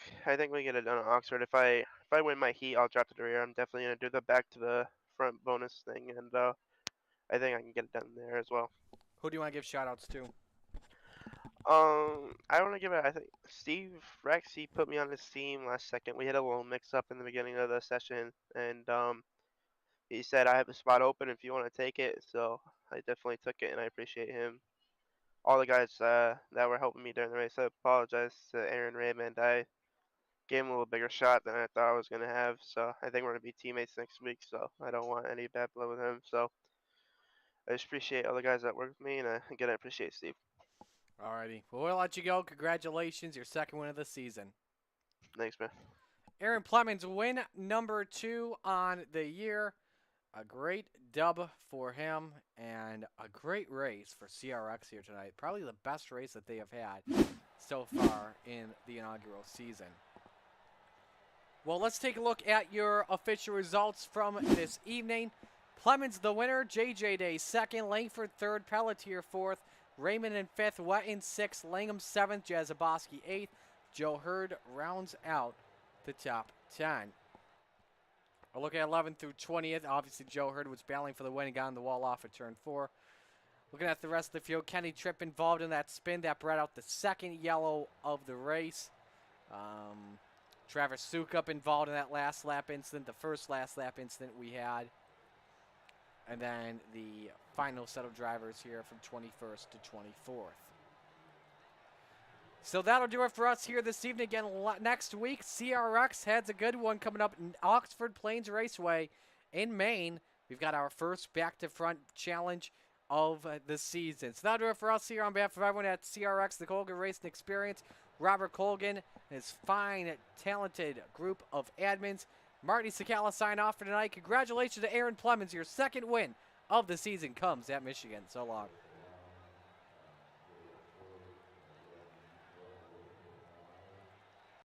we get it done at Oxford. If I win my heat, I'll drop to the rear. I'm definitely gonna do the back to the front bonus thing, and I think I can get it done there as well. Who do you want to give shout outs to? I want to give it. I think Steve Rex. He put me on his team last second. We had a little mix up in the beginning of the session, and he said I have a spot open if you want to take it. So I definitely took it, and I appreciate him. All the guys that were helping me during the race. I apologize to Aaron Raymond. I gave him a little bigger shot than I thought I was gonna have. So I think we're gonna be teammates next week. So I don't want any bad blood with him. So I just appreciate all the guys that work with me, and again I appreciate Steve. Alrighty. Well, we'll let you go. Congratulations, your second win of the season. Thanks, man. Aaron Plemons, win number 2 on the year. A great dub for him and a great race for CRX here tonight. Probably the best race that they have had so far in the inaugural season. Well, let's take a look at your official results from this evening. Plemons the winner, JJ Day second, Langford third, Pelletier fourth, Raymond in fifth, Wet in sixth, Langham seventh, Jazaboski eighth. Joe Hurd rounds out the top 10. We'll look at 11th through 20th. Obviously, Joe Hurd was battling for the win and got on the wall off at turn 4. Looking at the rest of the field, Kenny Tripp involved in that spin that brought out the second yellow of the race. Travis Sukup involved in that last lap incident, the first last lap incident we had. And then the final set of drivers here from 21st to 24th. So that'll do it for us here this evening. Again, next week, CRX has a good one coming up in Oxford Plains Raceway in Maine. We've got our first back-to-front challenge of the season. So that'll do it for us here on behalf of everyone at CRX, the Colgan Racing Xperience, Robert Colgan, and his fine, talented group of admins. Marty Sakala sign off for tonight. Congratulations to Aaron Plemons. Your second win of the season comes at Michigan. So long.